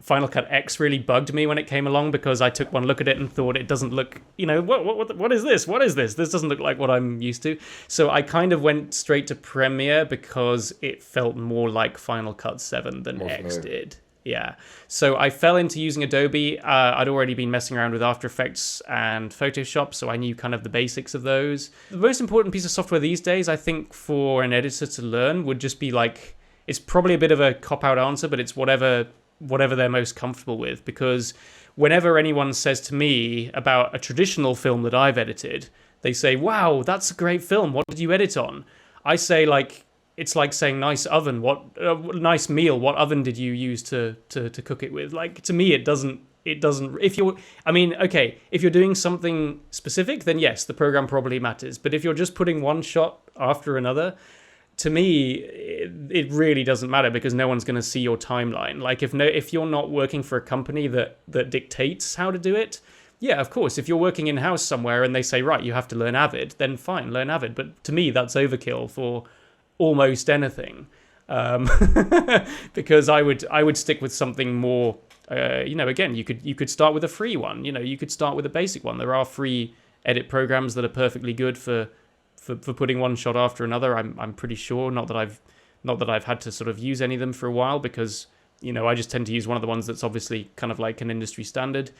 Final Cut X really bugged me when it came along because I took one look at it and thought it doesn't look, what is this? What is this? This doesn't look like what I'm used to. So I kind of went straight to Premiere because it felt more like Final Cut 7 than More X familiar. did. Yeah. So I fell into using Adobe. I'd already been messing around with After Effects and Photoshop, so I knew kind of the basics of those. The most important piece of software these days, I think, for an editor to learn would just be like, it's probably a bit of a cop-out answer, but it's whatever they're most comfortable with. Because whenever anyone says to me about a traditional film that I've edited, they say, wow, that's a great film. What did you edit on? I say, like, it's like saying nice oven. Nice meal? What oven did you use to cook it with? Like, to me, it doesn't. If you're, I mean, okay, if you're doing something specific, then yes, the program probably matters. But if you're just putting one shot after another, to me, it really doesn't matter because no one's going to see your timeline. Like, if you're not working for a company that dictates how to do it, yeah, of course. If you're working in house somewhere and they say, right, you have to learn Avid, then fine, learn Avid. But to me, that's overkill for almost anything, because I would stick with something more. Again, you could start with a free one. You could start with a basic one. There are free edit programs that are perfectly good for putting one shot after another. I'm pretty sure. Not that I've had to sort of use any of them for a while because I just tend to use one of the ones that's obviously kind of like an industry standard.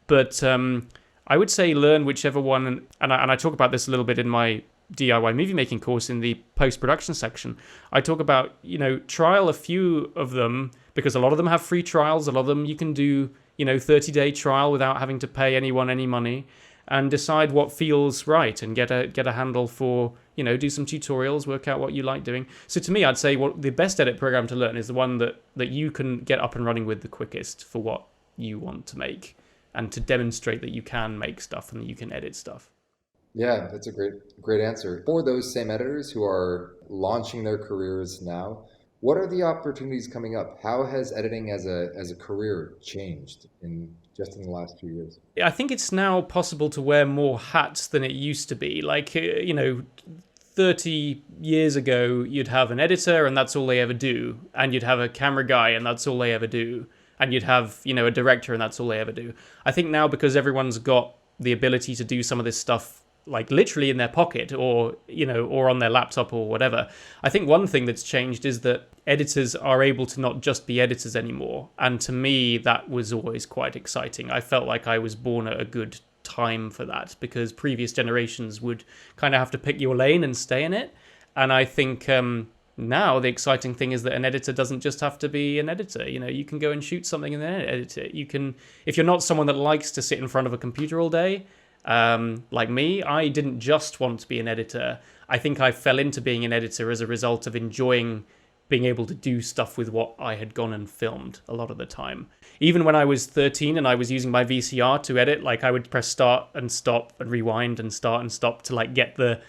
But I would say learn whichever one, and I talk about this a little bit in my DIY movie making course in the post-production section. I talk about, trial a few of them because a lot of them have free trials. A lot of them you can do, 30-day trial without having to pay anyone any money, and decide what feels right and get a handle for, do some tutorials, work out what you like doing. So to me, I'd say the best edit program to learn is the one that you can get up and running with the quickest for what you want to make and to demonstrate that you can make stuff and that you can edit stuff. Yeah, that's a great answer. For those same editors who are launching their careers now, what are the opportunities coming up? How has editing as a career changed in the last few years? I think it's now possible to wear more hats than it used to be. Like, 30 years ago, you'd have an editor and that's all they ever do. And you'd have a camera guy and that's all they ever do. And you'd have, a director and that's all they ever do. I think now because everyone's got the ability to do some of this stuff like literally in their pocket or on their laptop or whatever, I think one thing that's changed is that editors are able to not just be editors anymore. And to me, that was always quite exciting. I felt like I was born at a good time for that because previous generations would kind of have to pick your lane and stay in it. And I think now the exciting thing is that an editor doesn't just have to be an editor. You can go and shoot something and then edit it. You can, if you're not someone that likes to sit in front of a computer all day, like me, I didn't just want to be an editor. I think I fell into being an editor as a result of enjoying being able to do stuff with what I had gone and filmed a lot of the time. Even when I was 13 and I was using my VCR to edit, like I would press start and stop and rewind and start and stop to like get the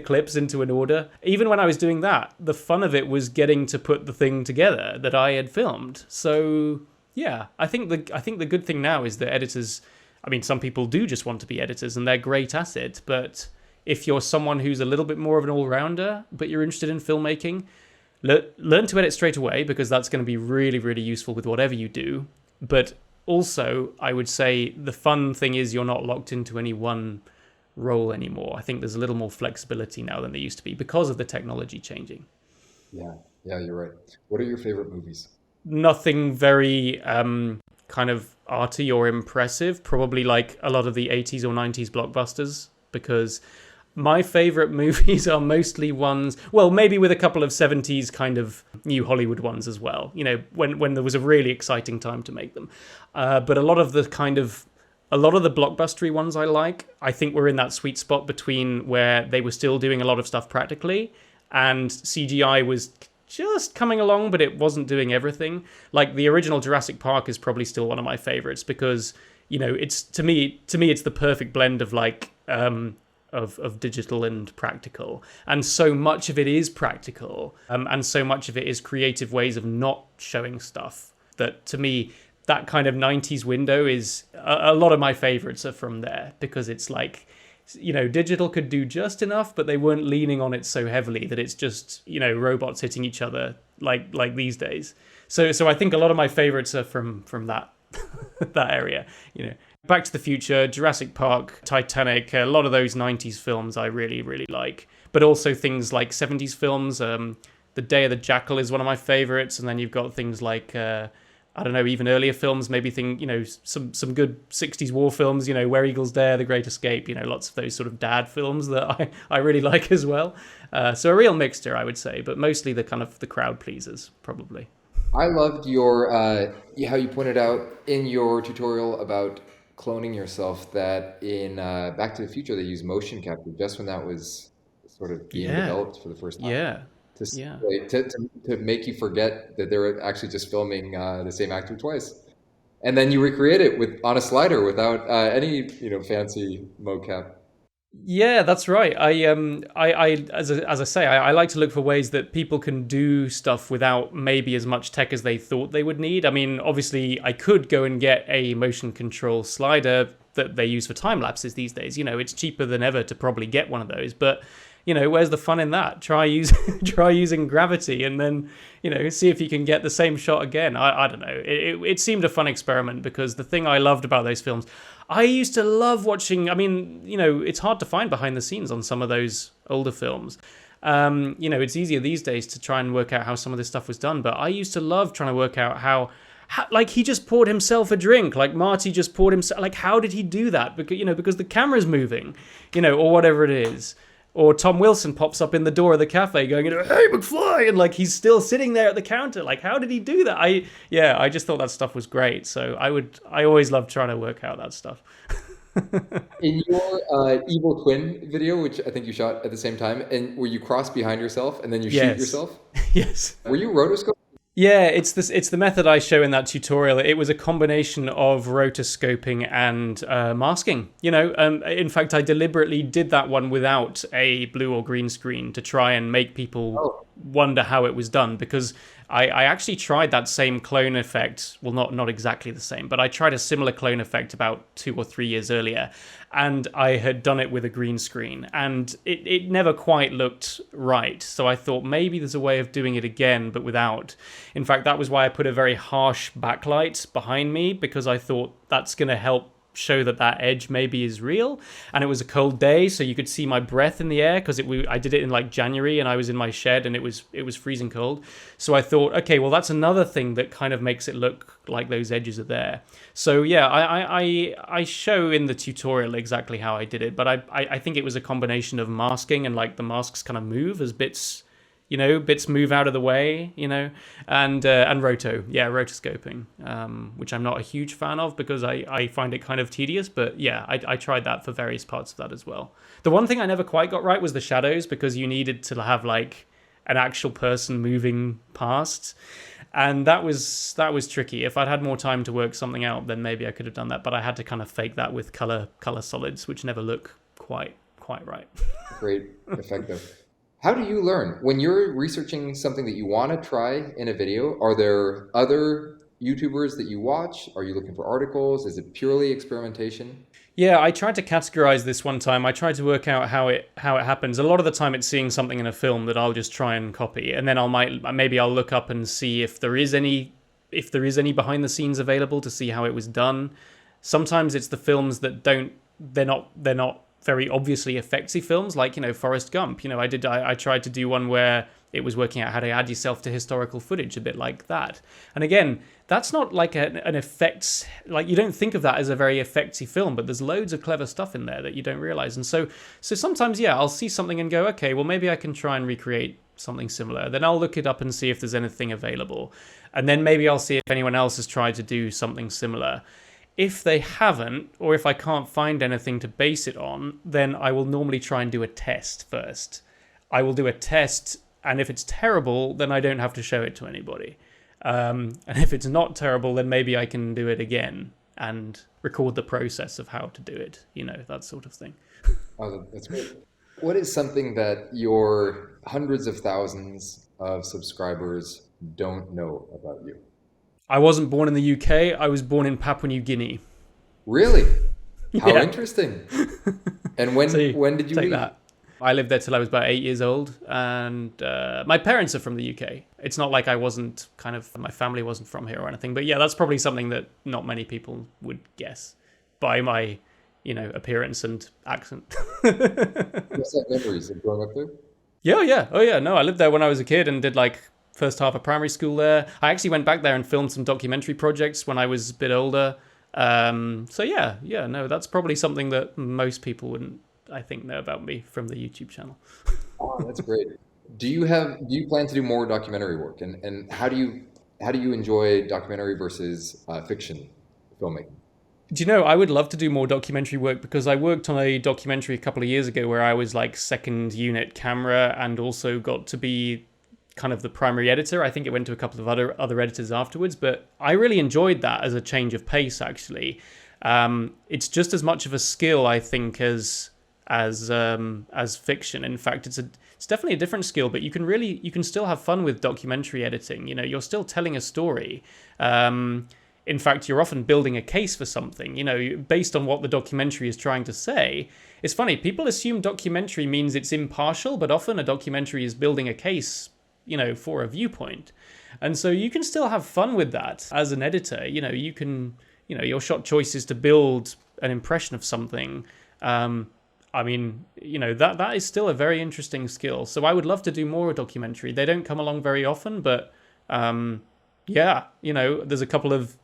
clips into an order. Even when I was doing that, the fun of it was getting to put the thing together that I had filmed. So yeah, I think the good thing now is that editors, I mean, some people do just want to be editors and they're great at it. But if you're someone who's a little bit more of an all-rounder, but you're interested in filmmaking, learn to edit straight away because that's going to be really, really useful with whatever you do. But also, I would say the fun thing is you're not locked into any one role anymore. I think there's a little more flexibility now than there used to be because of the technology changing. Yeah, you're right. What are your favorite movies? Nothing very kind of arty or impressive, probably like a lot of the 80s or 90s blockbusters, because my favorite movies are mostly ones, well, maybe with a couple of 70s kind of new Hollywood ones as well, when there was a really exciting time to make them. But a lot of the kind of A lot of the blockbustery ones I like, I think we're in that sweet spot between where they were still doing a lot of stuff practically and CGI was just coming along, but it wasn't doing everything. Like the original Jurassic Park is probably still one of my favorites because, you know, it's to me it's the perfect blend of like of digital and practical, and so much of it is practical, and so much of it is creative ways of not showing stuff that to me that kind of 90s window is a lot of my favorites are from there because it's like, you know, digital could do just enough, but they weren't leaning on it so heavily that it's just, you know, robots hitting each other like these days. So I think a lot of my favorites are from that that area, you know. Back to the Future, Jurassic Park, Titanic, a lot of those 90s films I really, really like. But also things like 70s films. The Day of the Jackal is one of my favorites. And then you've got things like, I don't know, even earlier films, maybe some good 60s war films, you know, Where Eagles Dare, The Great Escape, you know, lots of those sort of dad films that I really like as well. So a real mixture, I would say, but mostly the kind of the crowd pleasers, probably. I loved your how you pointed out in your tutorial about cloning yourself that in Back to the Future they use motion capture just when that was sort of being Yeah, developed for the first time yeah, to yeah. simulate, to make you forget that they were actually just filming the same actor twice, and then you recreate it with on a slider without any fancy mocap. Yeah, that's right. I as I say, I like to look for ways that people can do stuff without maybe as much tech as they thought they would need. I mean, obviously, I could go and get a motion control slider that they use for time lapses these days. You know, it's cheaper than ever to probably get one of those, but you know, where's the fun in that? Try using gravity and then, you know, see if you can get the same shot again. I don't know. It seemed a fun experiment because the thing I loved about those films, I used to love watching. I mean, you know, it's hard to find behind the scenes on some of those older films. You know, it's easier these days to try and work out how some of this stuff was done. But I used to love trying to work out how like he just poured himself a drink, like Marty just poured himself. Like, how did he do that? Because because the camera's moving, you know, or whatever it is. Or Tom Wilson pops up in the door of the cafe going, "Hey, McFly!" and like he's still sitting there at the counter. Like, how did he do that? I just thought that stuff was great. So I always loved trying to work out that stuff. In your evil twin video, which I think you shot at the same time, and where you cross behind yourself and then you shoot Yes, yourself, yes. were you rotoscope? Yeah, it's the method I show in that tutorial. It was a combination of rotoscoping and masking. You know, in fact, I deliberately did that one without a blue or green screen to try and make people Oh, wonder how it was done because I actually tried that same clone effect. Well, not exactly the same, but I tried a similar clone effect about 2 or 3 years earlier, and I had done it with a green screen, and it never quite looked right. So I thought maybe there's a way of doing it again, but without. In fact, that was why I put a very harsh backlight behind me because I thought that's going to help show that edge maybe is real. And it was a cold day, so you could see my breath in the air because I did it in like January and I was in my shed and it was freezing cold. So I thought, okay, well that's another thing that kind of makes it look like those edges are there. So yeah, I show in the tutorial exactly how I did it, but I think it was a combination of masking and like the masks kind of move as bits, you know, bits move out of the way, you know, and rotoscoping, which I'm not a huge fan of because I find it kind of tedious. But yeah, I tried that for various parts of that as well. The one thing I never quite got right was the shadows because you needed to have like an actual person moving past, and that was tricky. If I'd had more time to work something out, then maybe I could have done that. But I had to kind of fake that with color solids, which never look quite right. great, effective. How do you learn when you're researching something that you want to try in a video? Are there other YouTubers that you watch? Are you looking for articles? Is it purely experimentation? Yeah, I tried to categorize this one time. I tried to work out how it happens. A lot of the time, it's seeing something in a film that I'll just try and copy, and then maybe I'll look up and see if there is any behind the scenes available to see how it was done. Sometimes it's the films that they're not very obviously effectsy films, like, you know, Forrest Gump. You know, I tried to do one where it was working out how to add yourself to historical footage, a bit like that. And again, that's not like an effects, like you don't think of that as a very effectsy film, but there's loads of clever stuff in there that you don't realize. And so sometimes, yeah, I'll see something and go, okay, well, maybe I can try and recreate something similar. Then I'll look it up and see if there's anything available. And then maybe I'll see if anyone else has tried to do something similar. If they haven't, or if I can't find anything to base it on, then I will normally try and do a test first. I will do a test, and if it's terrible, then I don't have to show it to anybody. And if it's not terrible, then maybe I can do it again and record the process of how to do it, that sort of thing. Oh, that's great. What is something that your hundreds of thousands of subscribers don't know about you? I wasn't born in the UK, I was born in Papua New Guinea. Really? How Yeah. interesting. And So when did you take leave? that. I lived there till I was about 8 years old, and my parents are from the UK. It's not like I wasn't my family wasn't from here or anything. But yeah, that's probably something that not many people would guess by my, appearance and accent. What's that memories of growing up there? Yeah, yeah. Oh, yeah. No, I lived there when I was a kid and did like first half of primary school there. I actually went back there and filmed some documentary projects when I was a bit older. So yeah. No, that's probably something that most people wouldn't, I think, know about me from the YouTube channel. Oh, that's great. Do you plan to do more documentary work? And how do you enjoy documentary versus fiction filmmaking? Do you know, I would love to do more documentary work because I worked on a documentary a couple of years ago where I was like second unit camera and also got to be kind of the primary editor. I think it went to a couple of other editors afterwards, but I really enjoyed that as a change of pace. Actually, it's just as much of a skill, I think, as fiction. In fact, it's definitely a different skill, but you can still have fun with documentary editing. You're still telling a story. In fact, you're often building a case for something, based on what the documentary is trying to say. It's funny, people assume documentary means it's impartial, but often a documentary is building a case, for a viewpoint. And so you can still have fun with that as an editor. You can, your shot choice is to build an impression of something. That is still a very interesting skill. So I would love to do more documentary. They don't come along very often, but yeah, there's a couple of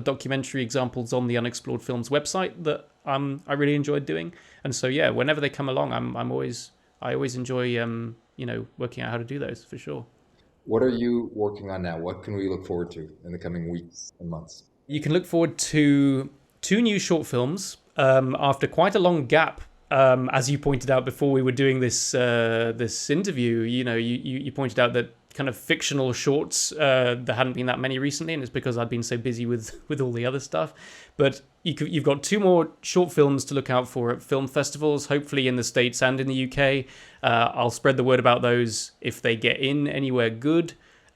documentary exampple on the Unexplored Films website that I really enjoyed doing. And so yeah, whenever they come along, I always enjoy working out how to do those for sure. What are you working on now? What can we look forward to in the coming weeks and months? You can look forward to two new short films after quite a long gap. As you pointed out before we were doing this interview, you pointed out that kind of fictional shorts, there hadn't been that many recently, and it's because I'd been so busy with all the other stuff. But you've got two more short films to look out for at film festivals, hopefully in the States and in the UK. I'll spread the word about those if they get in anywhere good.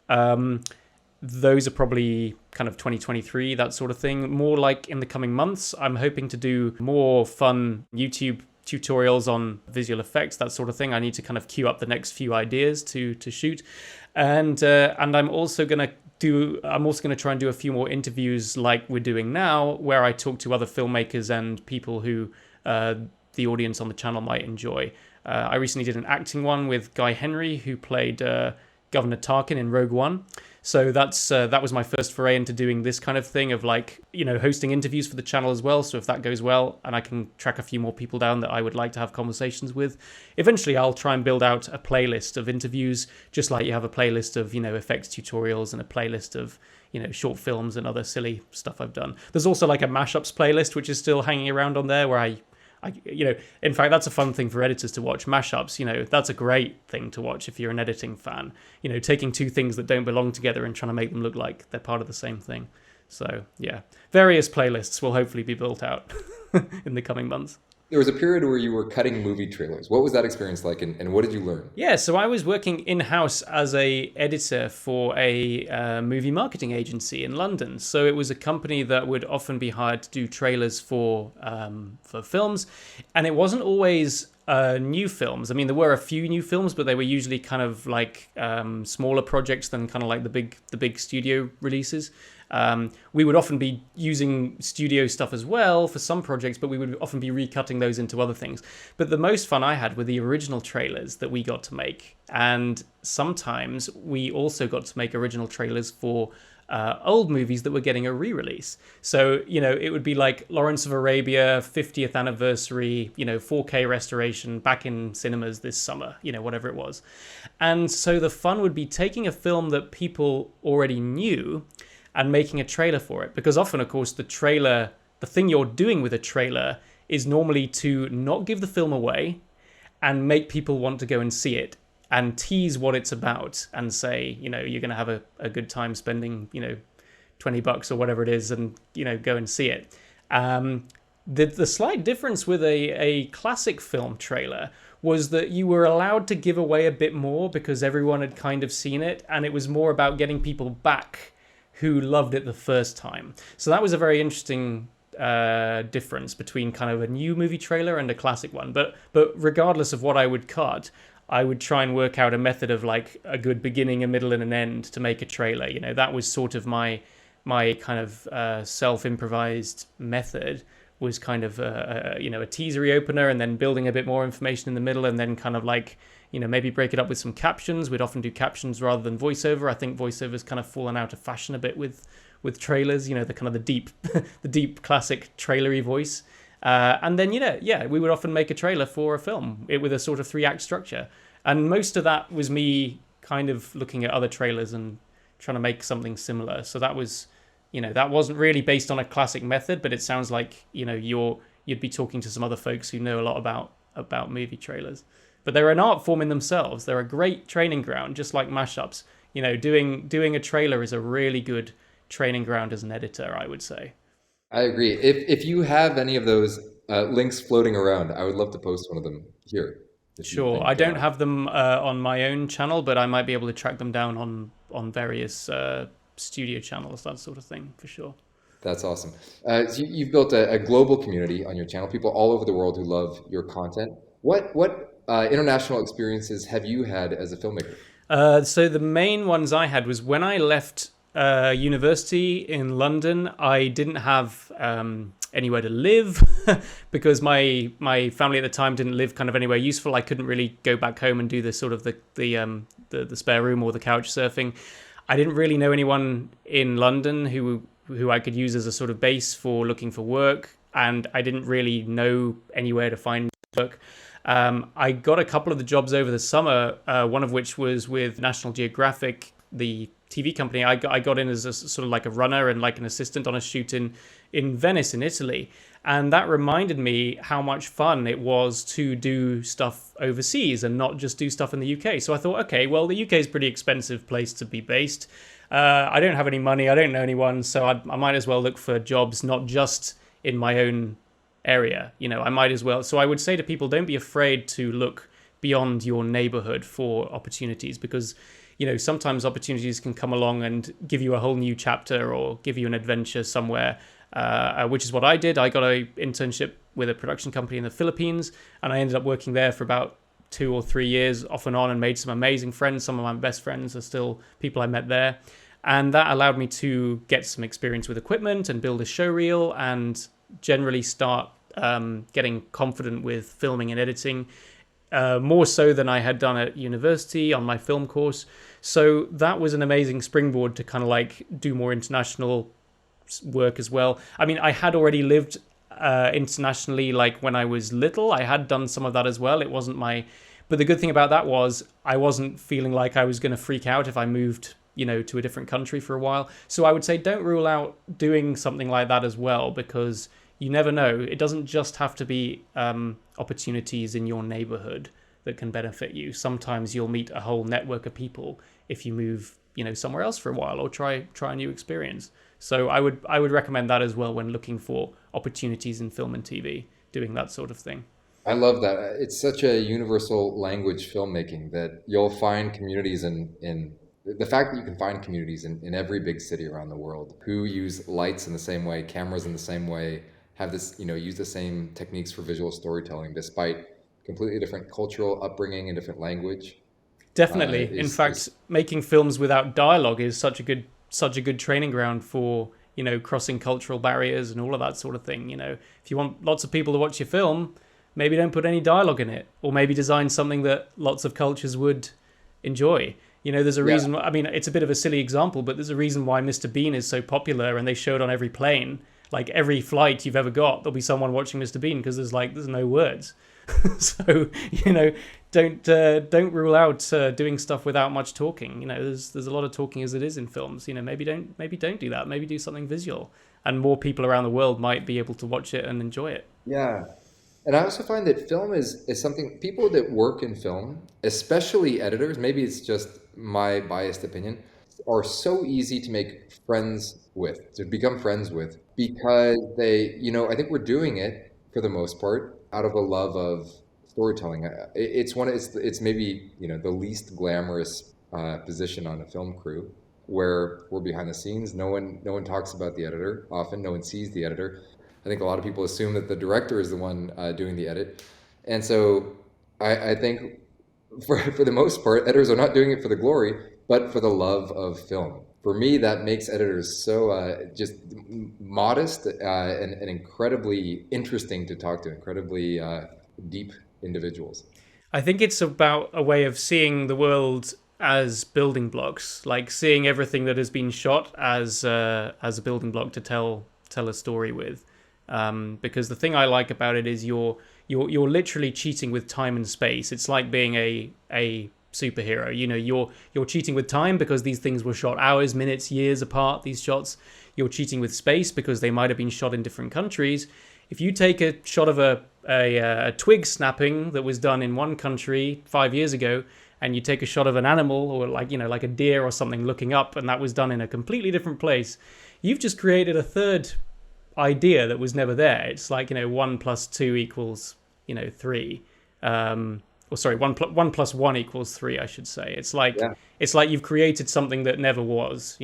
Those are probably kind of 2023, that sort of thing. More like in the coming months, I'm hoping to do more fun YouTube tutorials on visual effects, that sort of thing. I need to kind of queue up the next few ideas to shoot, and I'm also gonna try and do a few more interviews like we're doing now, where I talk to other filmmakers and people who the audience on the channel might enjoy. I recently did an acting one with Guy Henry, who played Governor Tarkin in Rogue One. So that was my first foray into doing this kind of thing of hosting interviews for the channel as well. So if that goes well and I can track a few more people down that I would like to have conversations with, eventually I'll try and build out a playlist of interviews, just like you have a playlist of, effects tutorials and a playlist of, short films and other silly stuff I've done. There's also like a mashups playlist, which is still hanging around on there where I in fact, that's a fun thing for editors to watch. Mashups, that's a great thing to watch if you're an editing fan. Taking two things that don't belong together and trying to make them look like they're part of the same thing. So, yeah, various playlists will hopefully be built out in the coming months. There was a period where you were cutting movie trailers. What was that experience like, and what did you learn? Yeah, so I was working in-house as a editor for a movie marketing agency in London. So it was a company that would often be hired to do trailers for films, and it wasn't always new films. I mean, there were a few new films, but they were usually kind of like smaller projects than kind of like the big studio releases. We would often be using studio stuff as well for some projects, but we would often be recutting those into other things. But the most fun I had were the original trailers that we got to make. And sometimes we also got to make original trailers for old movies that were getting a re-release. So, it would be like Lawrence of Arabia, 50th anniversary, 4K restoration back in cinemas this summer, whatever it was. And so the fun would be taking a film that people already knew and making a trailer for it. Because often, of course, the thing you're doing with a trailer is normally to not give the film away and make people want to go and see it and tease what it's about and say, you're going to have a good time spending, $20 or whatever it is, and, go and see it. The slight difference with a classic film trailer was that you were allowed to give away a bit more because everyone had kind of seen it, and it was more about getting people back who loved it the first time. So that was a very interesting difference between kind of a new movie trailer and a classic one. But regardless of what I would cut, I would try and work out a method of like a good beginning, a middle, and an end to make a trailer. That was sort of my kind of self-improvised method, was kind of a teasery opener and then building a bit more information in the middle, and then kind of like, maybe break it up with some captions. We'd often do captions rather than voiceover. I think voiceover's kind of fallen out of fashion a bit with trailers, the kind of the deep the deep classic trailery voice. And then, we would often make a trailer for a film with a sort of 3-act structure. And most of that was me kind of looking at other trailers and trying to make something similar. So that was, that wasn't really based on a classic method, but it sounds like, you'd be talking to some other folks who know a lot about movie trailers. But they're an art form in themselves. They're a great training ground, just like mashups. Doing a trailer is a really good training ground as an editor, I would say. I agree. If you have any of those links floating around, I would love to post one of them here. Sure. I don't have them on my own channel, but I might be able to track them down on various studio channels, that sort of thing, for sure. That's awesome. So you've built a global community on your channel, people all over the world who love your content. What international experiences have you had as a filmmaker? So the main ones I had was when I left university in London. I didn't have anywhere to live because my family at the time didn't live kind of anywhere useful. I couldn't really go back home and do the sort of the spare room or the couch surfing. I didn't really know anyone in London who I could use as a sort of base for looking for work, and I didn't really know anywhere to find work. I got a couple of the jobs over the summer, one of which was with National Geographic, the TV company. I got in as a sort of like a runner and like an assistant on a shoot in Venice in Italy. And that reminded me how much fun it was to do stuff overseas and not just do stuff in the UK. So I thought, okay, well, the UK is a pretty expensive place to be based. I don't have any money. I don't know anyone. So I might as well look for jobs, not just in my own area. I might as well. So I would say to people, don't be afraid to look beyond your neighborhood for opportunities, because sometimes opportunities can come along and give you a whole new chapter or give you an adventure somewhere, which is what I did. I got an internship with a production company in the Philippines, and I ended up working there for about 2 or 3 years off and on, and made some amazing friends. Some of my best friends are still people I met there. And that allowed me to get some experience with equipment and build a show reel and generally start getting confident with filming and editing. More so than I had done at university on my film course. So that was an amazing springboard to kind of like do more international work as well. I mean, I had already lived internationally, like when I was little. I had done some of that as well. It wasn't but the good thing about that was I wasn't feeling like I was going to freak out if I moved, to a different country for a while. So I would say don't rule out doing something like that as well, because you never know. It doesn't just have to be opportunities in your neighborhood that can benefit you. Sometimes you'll meet a whole network of people if you move, somewhere else for a while or try a new experience. So I would recommend that as well when looking for opportunities in film and TV, doing that sort of thing. I love that. It's such a universal language, filmmaking, that you'll find communities in the fact that you can find communities in every big city around the world who use lights in the same way, cameras in the same way, have this, use the same techniques for visual storytelling, despite completely different cultural upbringing and different language. Definitely. In fact, making films without dialogue is such a good training ground for, crossing cultural barriers and all of that sort of thing. If you want lots of people to watch your film, maybe don't put any dialogue in it, or maybe design something that lots of cultures would enjoy. There's a reason. Yeah. I mean, it's a bit of a silly example, but there's a reason why Mr. Bean is so popular, and they show it on every plane. Like every flight you've ever got, there'll be someone watching Mr. Bean because there's no words. So, don't rule out doing stuff without much talking. There's a lot of talking as it is in films. Maybe don't do that. Maybe do something visual, and more people around the world might be able to watch it and enjoy it. Yeah. And I also find that film is something people that work in film, especially editors, maybe it's just my biased opinion, are so easy to make friends with, to become friends with, because I think we're doing it for the most part out of a love of storytelling. It's maybe, the least glamorous position on a film crew where we're behind the scenes. No one talks about the editor. Often no one sees the editor. I think a lot of people assume that the director is the one doing the edit. And so I think for the most part, editors are not doing it for the glory, but for the love of film. For me, that makes editors so just modest and incredibly interesting to talk to, incredibly deep individuals. I think it's about a way of seeing the world as building blocks, like seeing everything that has been shot as a building block to tell a story with. Because the thing I like about it is you're literally cheating with time and space. It's like being a superhero. You're cheating with time because these things were shot hours, minutes, years apart. These shots. You're cheating with space because they might have been shot in different countries. If you take a shot of a twig snapping that was done in one country 5 years ago, and you take a shot of an animal or like a deer or something looking up, and that was done in a completely different place, you've just created a third idea that was never there. It's like 1 + 2 = 3, or sorry, 1 + 1 = 3, I should say. Yeah. It's like you've created something that never was.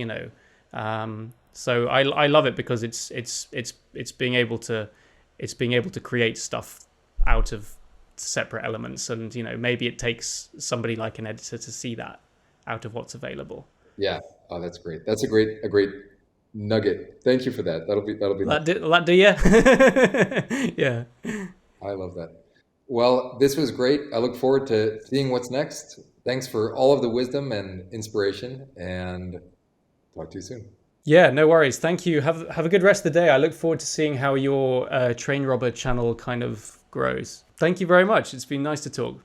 So I love it because it's being able to create stuff out of separate elements, and maybe it takes somebody like an editor to see that out of what's available. Yeah. Oh, that's great. That's a great nugget. Thank you for that. That'll be nice. That do you? Yeah. I love that. Well, this was great. I look forward to seeing what's next. Thanks for all of the wisdom and inspiration, and talk to you soon. Yeah, no worries. Thank you. Have a good rest of the day. I look forward to seeing how your Train Robber channel kind of grows. Thank you very much. It's been nice to talk.